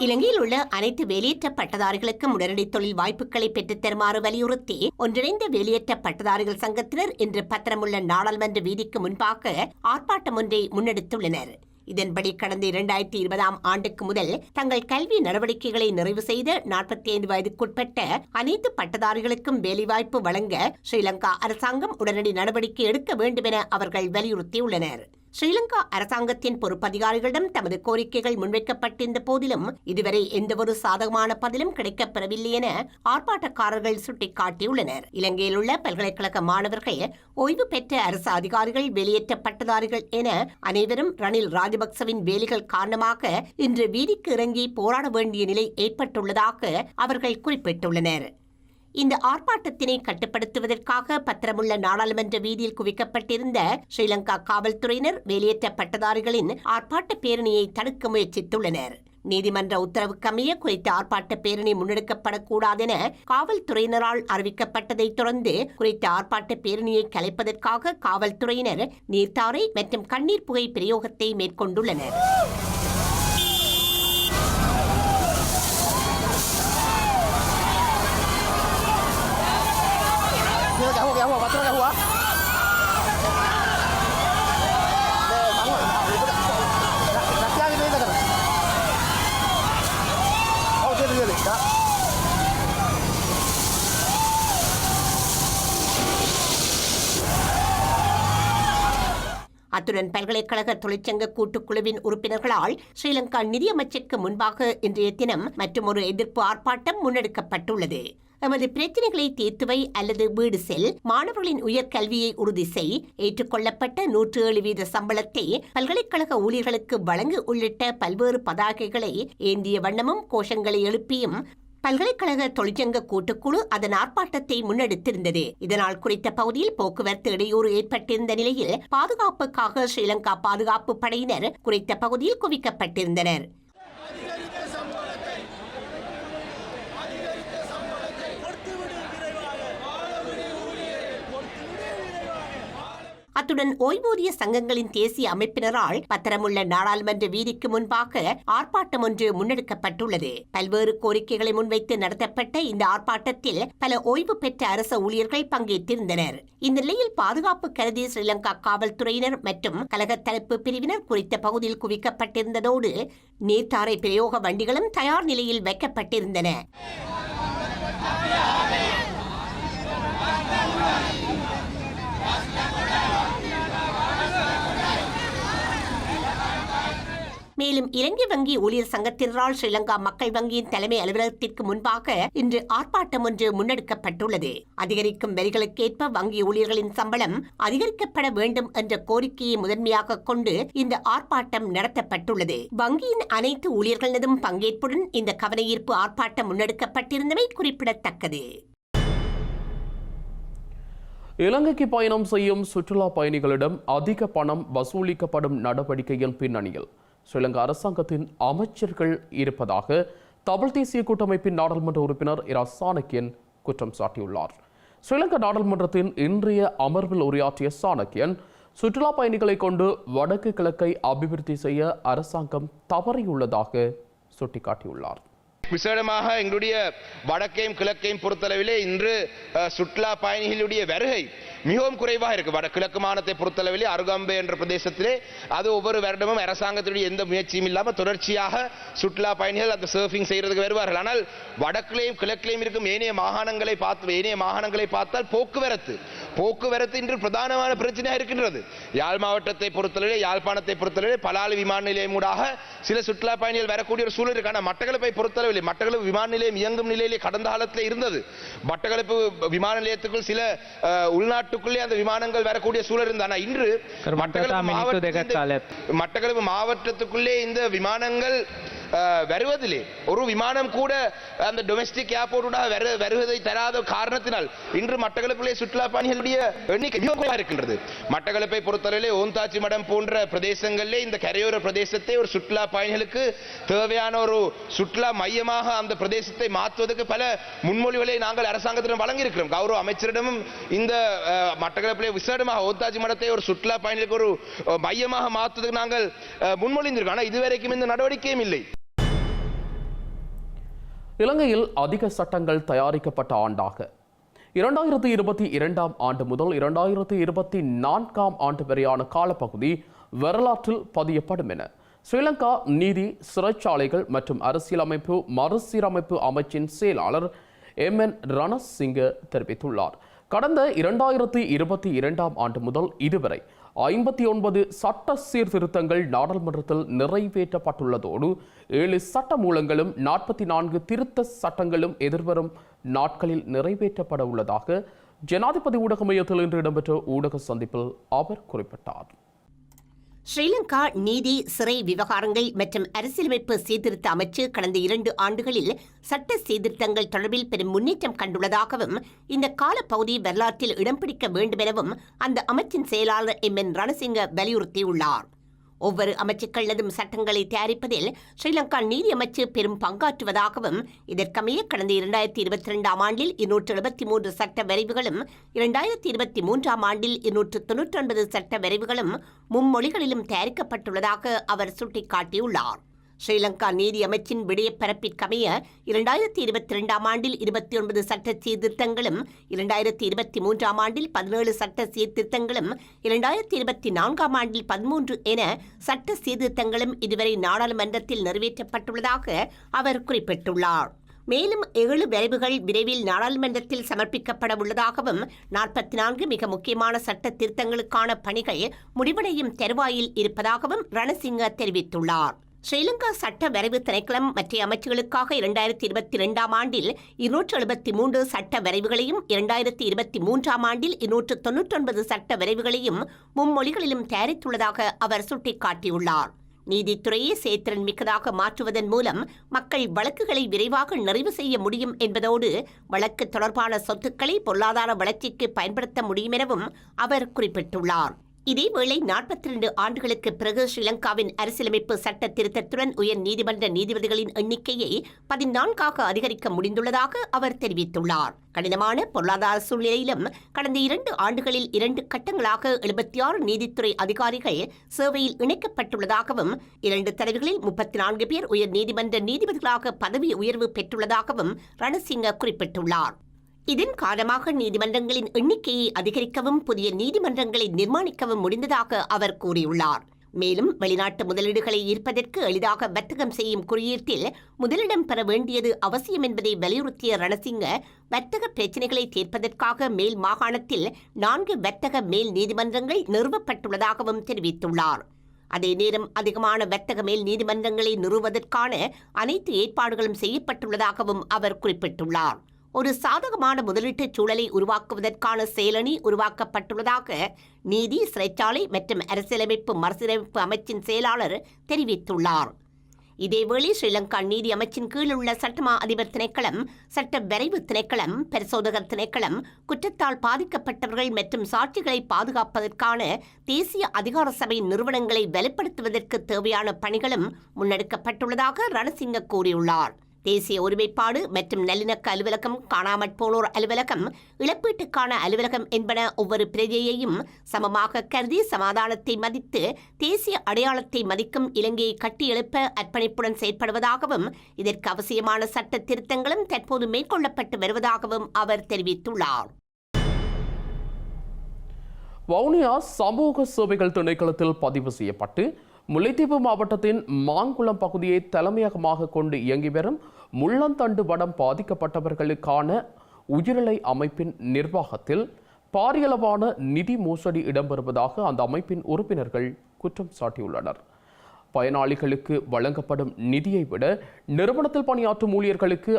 இலங்கையில் உள்ள அனைத்து வேலையற்ற பட்டதாரிகளுக்கும் உடனடி தொழில் வாய்ப்புகளை பெற்றுத் தருமாறு வலியுறுத்தி ஒன்றிணைந்த வேலையற்ற பட்டதாரிகள் சங்கத்தினர் இன்று பத்திரமுள்ள நாடாளுமன்ற வீதிக்கு முன்பாக ஆர்ப்பாட்டம் ஒன்றை முன்னெடுத்துள்ளனர். இதன்படி கடந்த 2020 ஆண்டுக்கு முதல் தங்கள் கல்வி நடவடிக்கைகளை நிறைவு செய்த 45 வயதுக்குட்பட்ட அனைத்து பட்டதாரிகளுக்கும் வேலைவாய்ப்பு வழங்க ஸ்ரீலங்கா அரசாங்கம் உடனடி நடவடிக்கை எடுக்க வேண்டும் என அவர்கள் வலியுறுத்தியுள்ளனர். ஸ்ரீலங்கா அரசாங்கத்தின் பொறுப்பதிகாரிகளிடம் தமது கோரிக்கைகள் முன்வைக்கப்பட்டிருந்த போதிலும் இதுவரை எந்தவொரு சாதகமான பதிலும் கிடைக்கப்பெறவில்லை என ஆர்ப்பாட்டக்காரர்கள் சுட்டிக்காட்டியுள்ளனர். இலங்கையில் உள்ள பல்கலைக்கழக மாணவர்கள், ஓய்வு பெற்ற அரசு அதிகாரிகள், வெளியேற்ற பட்டதாரிகள் என அனைவரும் ரணில் ராஜபக்சவின் வேலைகள் காரணமாக இன்று வீதிக்கு இறங்கி போராட வேண்டிய நிலை ஏற்பட்டுள்ளதாக அவர்கள் குறிப்பிட்டுள்ளனர். இந்த ஆர்ப்பாட்டத்தினை கட்டுப்படுத்துவதற்காக பத்திரமுள்ள நாடாளுமன்ற வீதியில் குவிக்கப்பட்டிருந்த ஸ்ரீலங்கா காவல்துறையினர் வேலையற்ற பட்டதாரிகளின் ஆர்ப்பாட்ட பேரணியை தடுக்க முயற்சித்துள்ளனர். நீதிமன்ற உத்தரவுக்கமைய குறித்த ஆர்ப்பாட்ட பேரணி முன்னெடுக்கப்படக்கூடாதென காவல்துறையினரால் அறிவிக்கப்பட்டதை தொடர்ந்து குறித்த ஆர்ப்பாட்ட பேரணியை கலைப்பதற்காக காவல்துறையினர் நீர்த்தாரை மற்றும் கண்ணீர் புகை பிரயோகத்தை மேற்கொண்டுள்ளனர். அத்துடன் பல்கலைக்கழக தொழிற்சங்க கூட்டுக்குழுவின் உறுப்பினர்களால் ஸ்ரீலங்கா நிதியமைச்சருக்கு முன்பாக இன்றைய தினம் மற்றொரு எதிர்ப்பு ஆர்ப்பாட்டம் முன்னெடுக்கப்பட்டுள்ளது. எமது பிரச்சினைகளை தீர்த்துவை அல்லது வீடு செல், மாணவர்களின் உயர்கல்வியை உறுதி செய், ஏற்றுக்கொள்ளப்பட்ட 107% சம்பளத்தை பல்கலைக்கழக ஊழியர்களுக்கு வழங்கு உள்ளிட்ட பல்வேறு பதாகைகளை ஏந்திய வண்ணமும் கோஷங்களை எழுப்பியும் பல்கலைக்கழக தொழிற்சங்க கூட்டுக்குழு அதன் ஆர்ப்பாட்டத்தை முன்னெடுத்திருந்தது. இதனால் குறித்த பகுதியில் போக்குவரத்து இடையூறு ஏற்பட்டிருந்த நிலையில் பாதுகாப்புக்காக ஸ்ரீலங்கா பாதுகாப்பு படையினர் குறித்த பகுதியில் குவிக்கப்பட்டிருந்தனர். அத்துடன் ஓய்வூதிய சங்கங்களின் தேசிய அமைப்பினரால் பத்திரமுள்ள நாடாளுமன்ற வீதிக்கு முன்பாக ஆர்ப்பாட்டம் ஒன்று முன்னெடுக்கப்பட்டுள்ளது. பல்வேறு கோரிக்கைகளை முன்வைத்து நடத்தப்பட்ட இந்த ஆர்ப்பாட்டத்தில் பல ஓய்வு பெற்ற அரச ஊழியர்கள் பங்கேற்றிருந்தனர். இந்த நிலையில் பாதுகாப்பு கருதி ஸ்ரீலங்கா காவல்துறையினர் மற்றும் கழக தரப்பு பிரிவினர் குறித்த பகுதியில் குவிக்கப்பட்டிருந்ததோடு நேர்த்தாரை பிரயோக வண்டிகளும் தயார் நிலையில் வைக்கப்பட்டிருந்தன. மேலும் இலங்கை வங்கி ஊழியர் சங்கத்தினரால் ஸ்ரீலங்கா மக்கள் வங்கியின் தலைமை அலுவலகத்திற்கு முன்பாக இன்று ஆர்ப்பாட்டம் ஒன்று முன்னெடுக்கப்பட்டுள்ளது. அதிகரிக்கும் வரிகளுக்கேற்ப வங்கி ஊழியர்களின் சம்பளம் அதிகரிக்கப்பட வேண்டும் என்ற கோரிக்கையை முதன்மையாக கொண்டு இந்த ஆர்ப்பாட்டம் நடத்தப்பட்டுள்ளது. வங்கியின் அனைத்து ஊழியர்களினதும் பங்கேற்புடன் இந்த கவனஈர்ப்பு ஆர்ப்பாட்டம் முன்னெடுக்கப்பட்டிருந்தமை குறிப்பிடத்தக்கது. இலங்கைக்கு பயணம் செய்யும் சுற்றுலா பயணிகளிடம் அதிக பணம் வசூலிக்கப்படும் நடவடிக்கையின் பின்னணியில் ஸ்ரீலங்கா அரசாங்கத்தின் அமைச்சர்கள் இருப்பதாக தமிழ் தேசிய கூட்டமைப்பின் நாடாளுமன்ற உறுப்பினர் இரா சாணக்கியன் குற்றம் சாட்டியுள்ளார். ஸ்ரீலங்கா நாடாளுமன்றத்தின் இன்றைய அமர்வில் உரையாற்றிய சாணக்கியன் சுற்றுலா பயணிகளை கொண்டு வடக்கு கிழக்கை அபிவிருத்தி செய்ய அரசாங்கம் தவறியுள்ளதாக சுட்டிக்காட்டியுள்ளார். விசேடமாக எங்களுடைய வடக்கையும் கிழக்கையும் பொறுத்தளவிலே இன்று சுற்றுலா பயணிகளுடைய வருகை மிகவும் குறைவாக இருக்கு. கிழக்கு மாநிலத்தை பொறுத்தளவிலே அருகம்பே என்ற பிரதேசத்திலே அது ஒவ்வொரு வருடமும் அரசாங்கத்தினுடைய எந்த முயற்சியும் இல்லாமல் தொடர்ச்சியாக சுற்றுலா பயணிகள் அந்த சர்ஃபிங் செய்யறதுக்கு வருவார்கள். ஆனால் வடக்கிலேயும் கிழக்கிலேயும் இருக்கும் ஏனைய மாகாணங்களை பார்த்தால் போக்குவரத்து இன்று பிரதானமான பிரச்சனையாக இருக்கின்றது. யாழ் மாவட்டத்தை பொறுத்தளவிலே, யாழ்ப்பாணத்தை பொறுத்தளவிலே பலாலி விமான நிலையம் ஊடாக சில சுற்றுலா பயணிகள் வரக்கூடிய ஒரு சூழல் இருக்கு. ஆனால் மட்டக்களப்பை பொறுத்தளவிலே மட்டக்களப்பு விமான நிலையம் இயங்கும் நிலையிலே கடந்த காலத்தில் இருந்தது. மட்டக்களப்பு விமான நிலையத்துக்குள் சில உள்நாட்டுக்குள்ளே அந்த விமானங்கள் வரக்கூடிய சூழல் இருந்தது. ஆனால் இன்று மட்டக்களப்பு மாவட்டத்துக்குள்ளே இந்த விமானங்கள் வருவதிலே ஒரு விமானம் கூட அந்த டொமெஸ்டிக் ஏர்போர்ட் வருவதை தராத காரணத்தினால் இன்று மட்டக்களப்பிலே சுற்றுலா பயணிகளுடைய எண்ணிக்கை மிகவும் இருக்கின்றது. மட்டக்களப்பை பொறுத்தவரையிலே ஓந்தாச்சி மடம் போன்ற பிரதேசங்களிலே இந்த கரையோர பிரதேசத்தை ஒரு சுற்றுலா பயணிகளுக்கு தேவையான ஒரு சுற்றுலா மையமாக அந்த பிரதேசத்தை மாற்றுவதற்கு பல முன்மொழிகளை நாங்கள் அரசாங்கத்திடம் வழங்கியிருக்கிறோம். கௌரவ அமைச்சரிடமும் இந்த மட்டக்களப்பிலே விசேடமாக ஓந்தாச்சி மடத்தை ஒரு சுற்றுலா பயணிகளுக்கு ஒரு மையமாக மாற்றுவதற்கு நாங்கள் முன்மொழிந்திருக்கோம். ஆனால் இதுவரைக்கும் இந்த நடவடிக்கையும் இல்லை. இலங்கையில் அதிக சட்டங்கள் தயாரிக்கப்பட்ட ஆண்டாக 2022 ஆண்டு முதல் 2024 ஆண்டு வரையான காலப்பகுதி வரலாற்றில் பதியப்படும் என ஸ்ரீலங்கா நீதி, சிறைச்சாலைகள் மற்றும் அரசியலமைப்பு மறுசீரமைப்பு அமைச்சின் செயலாளர் MN ரணசிங்க தெரிவித்துள்ளார். கடந்த 2022 ஆண்டு முதல் இதுவரை 59 சட்ட சீர்திருத்தங்கள் நாடாளுமன்றத்தில் நிறைவேற்றப்பட்டுள்ளதோடு 7 சட்ட மூலங்களும் 44 திருத்த சட்டங்களும் எதிர்வரும் நாட்களில் நிறைவேற்றப்பட உள்ளதாக ஜனாதிபதி ஊடக மையத்தில் இன்று இடம்பெற்ற ஊடக சந்திப்பில் அவர் குறிப்பிட்டார். ஸ்ரீலங்கா நீதி, சிறை விவகாரங்கள் மற்றும் அரசியலமைப்பு சீர்திருத்த அமைச்சு கடந்த 2 ஆண்டுகளில் சட்ட சீர்திருத்தங்கள் தொடர்பில் பெரும் முன்னேற்றம் கண்டுள்ளதாகவும் இந்த காலப்பகுதி வரலாற்றில் இடம் பிடிக்க வேண்டும் எனவும் அந்த அமைச்சின் செயலாளர் MN ரணசிங்க வலியுறுத்தியுள்ளார். ஒவ்வொரு அமைச்சுக்களதும் சட்டங்களை தயாரிப்பதில் ஸ்ரீலங்கா நீதி அமைச்சு பெரும் பங்காற்றுவதாகவும் இதற்கமைய கடந்த 2022 ஆண்டில் 273 சட்ட வரைவுகளும் 2023 ஆண்டில் 299 சட்ட வரைவுகளும் மும்மொழிகளிலும் தயாரிக்கப்பட்டுள்ளதாக அவர் சுட்டிக்காட்டியுள்ளார். ஸ்ரீலங்கா நீதி அமைச்சின் விடயப்பரப்பிற்கமைய 2022 ஆண்டில் 29 சட்ட சீர்திருத்தங்களும் 2023 ஆண்டில் 17 சட்ட சீர்திருத்தங்களும் 2024 ஆண்டில் 13 என சட்ட சீர்திருத்தங்களும் இதுவரை நாடாளுமன்றத்தில் நிறைவேற்றப்பட்டுள்ளதாக அவர் குறிப்பிட்டுள்ளார். மேலும் 7 வரைவுகள் விரைவில் நாடாளுமன்றத்தில் சமர்ப்பிக்கப்பட உள்ளதாகவும் 44 மிக முக்கியமான சட்ட திருத்தங்களுக்கான பணிகள் முடிவடையும் தருவாயில் இருப்பதாகவும் ரணசிங்க தெரிவித்துள்ளார். ஸ்ரீலங்கா சட்ட வரைவு திணைக்களம் மற்ற அமைச்சுகளுக்காக 2022ஆம் ஆண்டில் 273 சட்ட வரைவுகளையும் 2023ஆம் ஆண்டில் 299 சட்ட வரைவுகளையும் மும்மொழிகளிலும் தயாரித்துள்ளதாக அவர் சுட்டிக்காட்டியுள்ளார். நீதித்துறையை செயற்திறன் மிக்கதாக மாற்றுவதன் மூலம் மக்கள் வழக்குகளை விரைவாக நிறைவு செய்ய முடியும் என்பதோடு வழக்கு தொடர்பான சொத்துக்களை பொருளாதார வளர்ச்சிக்கு பயன்படுத்த முடியும் எனவும் அவர் குறிப்பிட்டுள்ளார். இதேவேளை 42 ஆண்டுகளுக்கு பிறகு ஸ்ரீலங்காவின் அரசியலமைப்பு சட்ட திருத்தத்துடன் உயர் நீதிமன்ற நீதிபதிகளின் எண்ணிக்கையை 14ஆக அதிகரிக்க முடிந்துள்ளதாக அவர் தெரிவித்துள்ளார். கடினமான பொருளாதார சூழ்நிலையிலும் கடந்த 2 ஆண்டுகளில் 2 கட்டங்களாக 76 நீதித்துறை அதிகாரிகள் சேவையில் இணைக்கப்பட்டுள்ளதாகவும் 2 தடவைகளில் 34 பேர் உயர் நீதிமன்ற நீதிபதிகளாக பதவி உயர்வு பெற்றுள்ளதாகவும் ரணசிங்க குறிப்பிட்டுள்ளார். இதன் காரணமாக நீதிமன்றங்களின் எண்ணிக்கையை அதிகரிக்கவும் புதிய நீதிமன்றங்களை நிர்மாணிக்கவும் முடிந்ததாக அவர் கூறியுள்ளார். மேலும் வெளிநாட்டு முதலீடுகளை ஈர்ப்பதற்கு எளிதாக வர்த்தகம் செய்யும் குறியீட்டில் முதலிடம் பெற வேண்டியது அவசியம் என்பதை வலியுறுத்திய ரணசிங்க வர்த்தக பிரச்சினைகளை தீர்ப்பதற்காக மேல் மாகாணத்தில் 4 வர்த்தக மேல் நீதிமன்றங்கள் நிறுவப்பட்டுள்ளதாகவும் தெரிவித்துள்ளார். அதே நேரம் அதிகமான வர்த்தக மேல் நீதிமன்றங்களை நிறுவுவதற்கான அனைத்து ஏற்பாடுகளும் செய்யப்பட்டுள்ளதாகவும் அவர் குறிப்பிட்டுள்ளார். ஒரு சாதகமான முதலீட்டுச் சூழலை உருவாக்குவதற்கான செயலணி உருவாக்கப்பட்டுள்ளதாக நீதி, சிறைச்சாலை மற்றும் அரசியலமைப்பு மறுசீரமைப்பு அமைச்சின் செயலாளர் தெரிவித்துள்ளார். இதேவேளை ஸ்ரீலங்கா நீதி அமைச்சின் கீழ் உள்ள சட்டமா அதிபர் திணைக்களம், சட்ட வரைவு திணைக்களம், பரிசோதகர் திணைக்களம், குற்றத்தால் பாதிக்கப்பட்டவர்கள் மற்றும் சாட்சிகளை பாதுகாப்பதற்கான தேசிய அதிகார சபை நிறுவனங்களை வலுப்படுத்துவதற்கு தேவையான பணிகளும் முன்னெடுக்கப்பட்டுள்ளதாக ரணசிங்க கூறியுள்ளார். தேசிய ஒருமைப்பாடு மற்றும் நல்லிணக்க அலுவலகம், காணாமற் போனோர் அலுவலகம், இழப்பீட்டுக்கான அலுவலகம் என்பன ஒவ்வொரு பிரஜையையும் சமமாக கருதி சமாதானத்தை மதித்து தேசிய அடையாளத்தை மதிக்கும் இலங்கையை கட்டியெழுப்ப அர்ப்பணிப்புடன் செயற்படுவதாகவும் இதற்கு அவசியமான சட்ட திருத்தங்களும் தற்போது மேற்கொள்ளப்பட்டு வருவதாகவும் அவர் தெரிவித்துள்ளார். வவுனியா சமூக சேவைகள் திணைக்களத்தில் பதிவு செய்யப்பட்டு முல்லைத்தீவு மாவட்டத்தின் மாங்குளம் பகுதியை தலைமையகமாக கொண்டு இயங்கி வரும் முள்ளந்தண்டு வடம் பாதிக்கப்பட்டவர்களுக்கான உயிரிழை அமைப்பின் நிர்வாகத்தில் பாரியளவான நிதி மோசடி இடம்பெறுவதாக அந்த அமைப்பின் உறுப்பினர்கள் குற்றம் சாட்டியுள்ளனர். பயனாளிகளுக்கு வழங்கப்படும் நிதியை விட நிறுவனத்தில் பணியாற்றும் ஊழியர்களுக்கு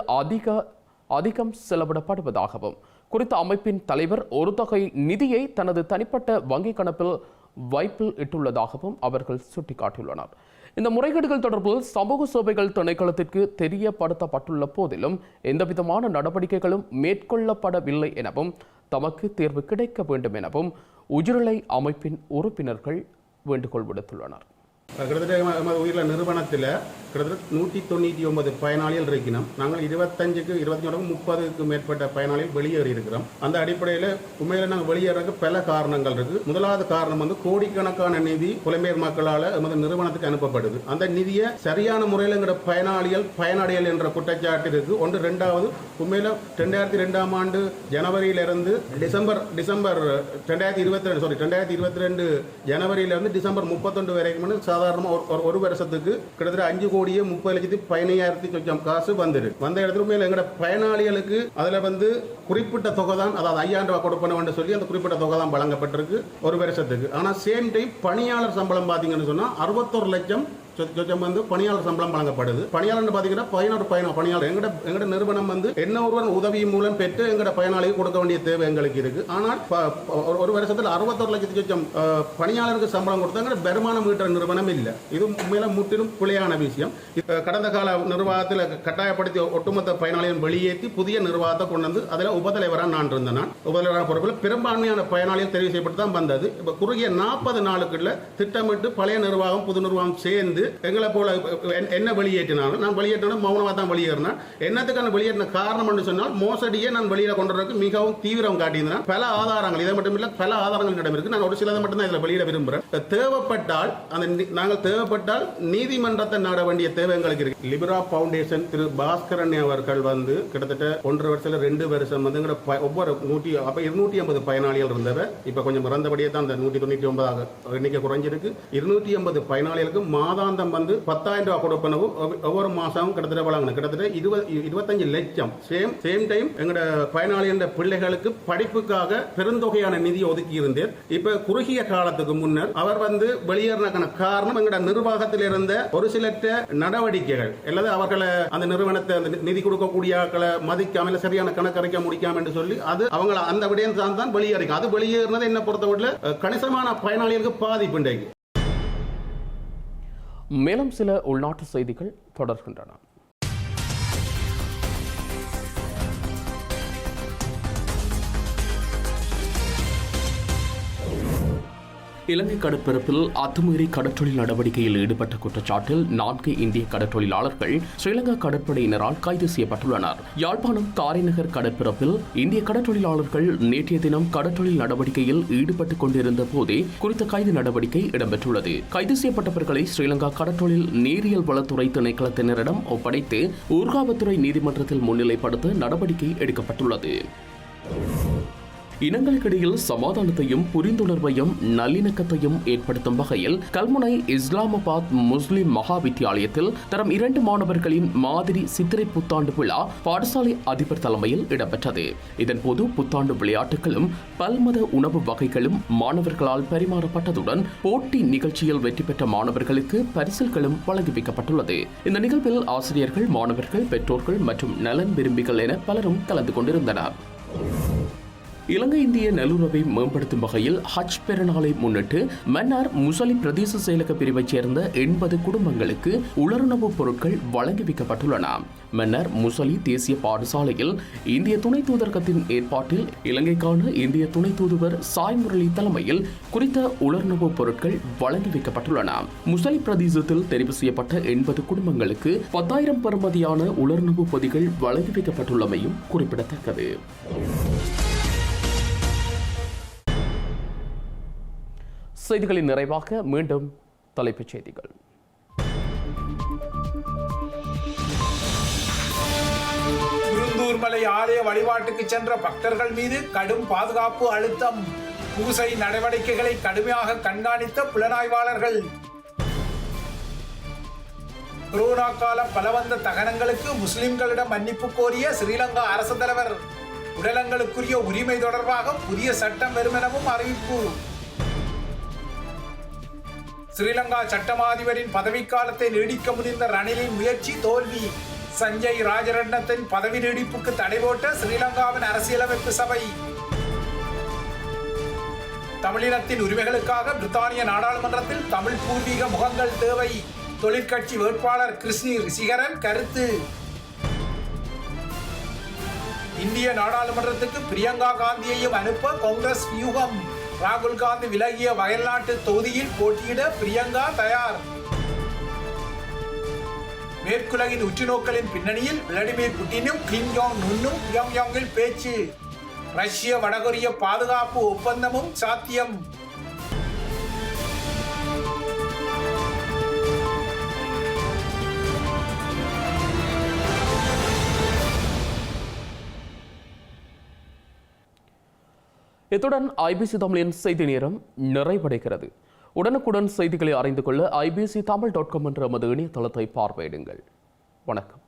அதிகம் செலவிடப்படுவதாகவும் குறித்த அமைப்பின் தலைவர் ஒரு தொகை நிதியை தனது தனிப்பட்ட வங்கிக் கணக்கில் வைப்பில் இட்டுள்ளதாகவும் அவர்கள் சுட்டிக்காட்டியுள்ளனர். இந்த முறைகேடுகள் தொடர்பில் சமூக சேவைகள் திணைக்களத்திற்கு தெரியப்படுத்தப்பட்டுள்ள போதிலும் எந்தவிதமான நடவடிக்கைகளும் மேற்கொள்ளப்படவில்லை எனவும் தமக்கு தீர்வு கிடைக்க வேண்டும் எனவும் உயிரிழை அமைப்பின் உறுப்பினர்கள் வேண்டுகோள் விடுத்துள்ளனர். கிட்டத்தட்ட எமது உயிரில் நிறுவனத்தில் கிட்டத்தட்ட 199 பயனாளிகள் இருக்கிறோம். நாங்கள் 25-30க்கு மேற்பட்ட பயனாளிகள் வெளியேறி இருக்கிறோம். அந்த அடிப்படையில் உண்மையில் நாங்கள் வெளியேறதுக்கு பல காரணங்கள் இருக்கு. முதலாவது காரணம் கோடிக்கணக்கான நிதி புலம்பெயர் மக்களால் எமது நிறுவனத்துக்கு அனுப்பப்படுது. அந்த நிதியை சரியான முறையில் எங்களோட பயனடையல் என்ற குற்றச்சாட்டு இருக்கு. ஒன்று. ரெண்டாவது, உண்மையில் 2002ஆம் ஆண்டு ஜனவரியிலிருந்து டிசம்பர் 2022 ஜனவரியிலிருந்து டிசம்பர் 31 வரைக்கும் சாதாரணமாக ஒரு வருஷத்துக்கு கிட்டத்தட்ட 5,30,15,000 காசு வந்துருக்கு. வந்த இடத்துல மேல எங்களோட பயனாளிகளுக்கு அதுல குறிப்பிட்ட தொகை தான், அதாவது 5,000 ரூபாய் கொடுப்பணும் சொல்லி அந்த குறிப்பிட்ட தொகை தான் வழங்கப்பட்டிருக்கு ஒரு வருஷத்துக்கு. ஆனா சேம் டைம் பணியாளர் சம்பளம் பாத்தீங்கன்னு சொன்னா 61 லட்சம் பணியாளர் சம்பளம் வழங்கப்படுது. பணியாளர் பாத்தீங்கன்னா 11 பணியாளர் எங்கட நிறுவனம் என்ன ஒருவன் உதவி மூலம் பெற்று எங்கட பயனாளிக்கு கொடுக்க வேண்டிய தேவை எங்களுக்கு இருக்கு. ஆனால் ஒரு வருஷத்தில் 61 லட்சம் பணியாளருக்கு சம்பளம் கொடுத்தாங்க வருமானம் ஈட்டுற நிறுவனம் இல்லை. இது உண்மையில முற்றிலும் பிழையான விஷயம். கடந்த கால நிர்வாகத்தில் கட்டாயப்படுத்தி ஒட்டுமொத்த பயனாளிகள் வெளியேற்றி புதிய நிர்வாகத்தை கொண்டு வந்து அதில் உபதலைவராக நான் இருந்தேன். உபதலைவரான பொறுப்பில் பெரும்பான்மையான பயனாளிகள் தெரிவு செய்யப்பட்டு தான் வந்தது. இப்போ குறுகிய 40 நாளுக்குள்ள திட்டமிட்டு பழைய நிர்வாகம் புது நிர்வாகம் சேர்ந்து எங்களை போல என்ன வெளியேற்றினாலும் நான் வெளியேற்றினா மௌனமாக தான் வெளியேறினேன். என்னத்துக்கான வெளியேற்றின காரணம் என்று சொன்னால் மோசடியை நான் வெளியில கொண்டு வரதுக்கு மிகவும் தீவிரம் காட்டியிருந்தேன். பல ஆதாரங்கள், இதை மட்டும் இல்லை பல ஆதாரங்கள் இடம் இருக்கு. நான் ஒரு சிலதை மட்டும் தான் இதில் வெளியிட விரும்புகிறேன். தேவைப்பட்டால் நீதிமன்றத்தை நாட வேண்டிய தேவை எங்களுக்கு இருக்கு. லிபரா பவுண்டேஷன் திரு பாஸ்கரன் அவர்கள் கிட்டத்தட்ட 1.5 வருஷத்துல 2 வருஷம் ஒவ்வொரு 250 பயனாளிகள் இருந்தவர். இப்ப கொஞ்சம் இறந்தபடியே தான் அந்த 199 எண்ணிக்கை குறைஞ்சிருக்கு. 250 பயனாளிகளுக்கு மாதாந்த மாதாந்தம் வந்து 10,000 ரூபாய் கொடுப்பனவு ஒவ்வொரு மாசமும் கிட்டத்தட்ட வழங்கணும். கிட்டத்தட்ட 25 லட்சம். சேம் டைம் எங்களோட பயனாளி என்ற பிள்ளைகளுக்கு படிப்புக்காக பெருந்தொகையான நிதியை ஒதுக்கி இருந்தேன். இப்ப குறுகிய காலத்துக்கு முன்னர் அவர் வந்து வெளியேறின காரணம் எங்களோட நிர்வாகத்தில் இருந்த ஒரு சில நடவடிக்கைகள் அல்லது அவர்களை அந்த நிறுவனத்தை நிதி கொடுக்கக்கூடிய மதிக்காம சரியான கணக்கரைக்க முடிக்காம என்று சொல்லி அது அவங்க அந்த விடயம் தான் வெளியேறிக்கும். அது வெளியேறினது என்ன பொறுத்தவரை கணிசமான பயனாளிகளுக்கு பாதிப்பு. மேலும் சில உள்நாட்டு செய்திகள் தொடர்கின்றன. இலங்கை கடற்பரப்பில் அத்துமீறி கடற்றொழில் நடவடிக்கையில் ஈடுபட்ட குற்றச்சாட்டில் 4 இந்திய கடற்றொழிலாளர்கள் ஸ்ரீலங்கா கடற்படையினரால் கைது செய்யப்பட்டுள்ளனர். யாழ்ப்பாணம் காரைநகர் கடற்பரப்பில் இந்திய கடற்றொழிலாளர்கள் நேற்றைய தினம் கடற்றொழில் நடவடிக்கையில் ஈடுபட்டுக் கொண்டிருந்த போதே குறித்த கைது நடவடிக்கை இடம்பெற்றுள்ளது. கைது செய்யப்பட்டவர்களை ஸ்ரீலங்கா கடற்றொழில் நீரியல் வளத்துறை திணைக்களத்தினரிடம் ஒப்படைத்து ஊர்காவத்துறை நீதிமன்றத்தில் முன்னிலைப்படுத்த நடவடிக்கை எடுக்கப்பட்டுள்ளது. இனங்களுக்கிடையில் சமாதானத்தையும் புரிந்துணர்வையும் நல்லிணக்கத்தையும் ஏற்படுத்தும் வகையில் கல்முனை இஸ்லாமாபாத் முஸ்லிம் மகா வித்தியாலயத்தில் தரம் 2 மாணவர்களின் மாதிரி சித்திரை புத்தாண்டு விழா பாடசாலை அதிபர் தலைமையில் இடம்பெற்றது. இதன்போது புத்தாண்டு விளையாட்டுகளும் பல்மத உணவு வகைகளும் மாணவர்களால் பரிமாறப்பட்டதுடன் போட்டி நிகழ்ச்சியில் வெற்றி பெற்ற மாணவர்களுக்கு பரிசில்களும் வழங்கி வைக்கப்பட்டுள்ளது. இந்த நிகழ்வில் ஆசிரியர்கள், மாணவர்கள், பெற்றோர்கள் மற்றும் நலன் விரும்பிகள் என பலரும் கலந்து கொண்டிருந்தனர். இலங்கை இந்திய நல்லுறவை மேம்படுத்தும் வகையில் ஹஜ் பெருநாளை முன்னிட்டு மன்னார் முசலி பிரதேச செயலக பிரிவைச் சேர்ந்த 80 குடும்பங்களுக்கு உலருணவு பொருட்கள் வழங்கி வைக்கப்பட்டுள்ளன. மன்னார் முசலி தேசிய பாடசாலையில் இந்திய துணை தூதரகத்தின் ஏற்பாட்டில் இலங்கைக்கான இந்திய துணை தூதுவர் சாய் முரளி தலைமையில் குறித்த உலருணவு பொருட்கள் வழங்கி வைக்கப்பட்டுள்ளன. முசலி பிரதேசத்தில் தெரிவு செய்யப்பட்ட 80 குடும்பங்களுக்கு 10,000 பெறுமதியான உலருணவு பொதிகள் வழங்கி வைக்கப்பட்டுள்ளமையும் குறிப்பிடத்தக்கது. செய்திகளின் நிறைவாக மீண்டும் தலைப்புச் செய்திகள். குருந்தூர் மலை ஆலய வழிபாட்டுக்கு சென்ற பக்தர்கள் மீது கடும் பாதுகாப்பு அழுத்தம். பூசை நடவடிக்கைகளை கடுமையாக கண்காணித்த புலனாய்வாளர்கள். கொரோனா கால பலவந்த தகனங்களுக்கு முஸ்லிம்களிடம் மன்னிப்பு கோரிய ஸ்ரீலங்கா அரசு தலைவர். உடலங்களுக்குரிய உரிமை தொடர்பாக புதிய சட்டம் வரும் எனவும் அறிவிப்பு. ஸ்ரீலங்கா சட்டமாதிபரின் பதவிக்காலத்தை நீடிக்க முடிந்த ரணிலின் முயற்சி தோல்வி. சஞ்சய் ராஜரட்னத்தின் பதவி நீடிப்புக்கு தடை போட்ட ஸ்ரீலங்காவின் அரசியலமைப்பு சபை. தமிழினத்தின் உரிமைகளுக்காக பிரித்தானிய நாடாளுமன்றத்தில் தமிழ் பூர்வீக முகங்கள் தேவை. தொழிற்கட்சி வேட்பாளர் கிருஷ்ணி ரிஷிகரன் கருத்து. இந்திய நாடாளுமன்றத்துக்கு பிரியங்கா காந்தியையும் அனுப்ப காங்கிரஸ் வியூகம். ராகுல் காந்தி விலகிய வயல்நாட்டு தொகுதியில் போட்டியிட பிரியங்கா தயார். மேற்குலகின் உற்றுநோக்கலின் பின்னணியில் விளாடிமிர் புட்டினும் கிம் ஜாங் உன்னும் பியோங்யாங்கில் பேச்சு. ரஷ்ய வடகொரிய பாதுகாப்பு ஒப்பந்தமும் சாத்தியம். இத்துடன் ஐபிசி தமிழின் செய்தி நேரம் நிறைவடைகிறது. உடனுக்குடன் செய்திகளை அறிந்து கொள்ள ibctamil.com என்ற நமது இணையதளத்தை பார்வையிடுங்கள். வணக்கம்.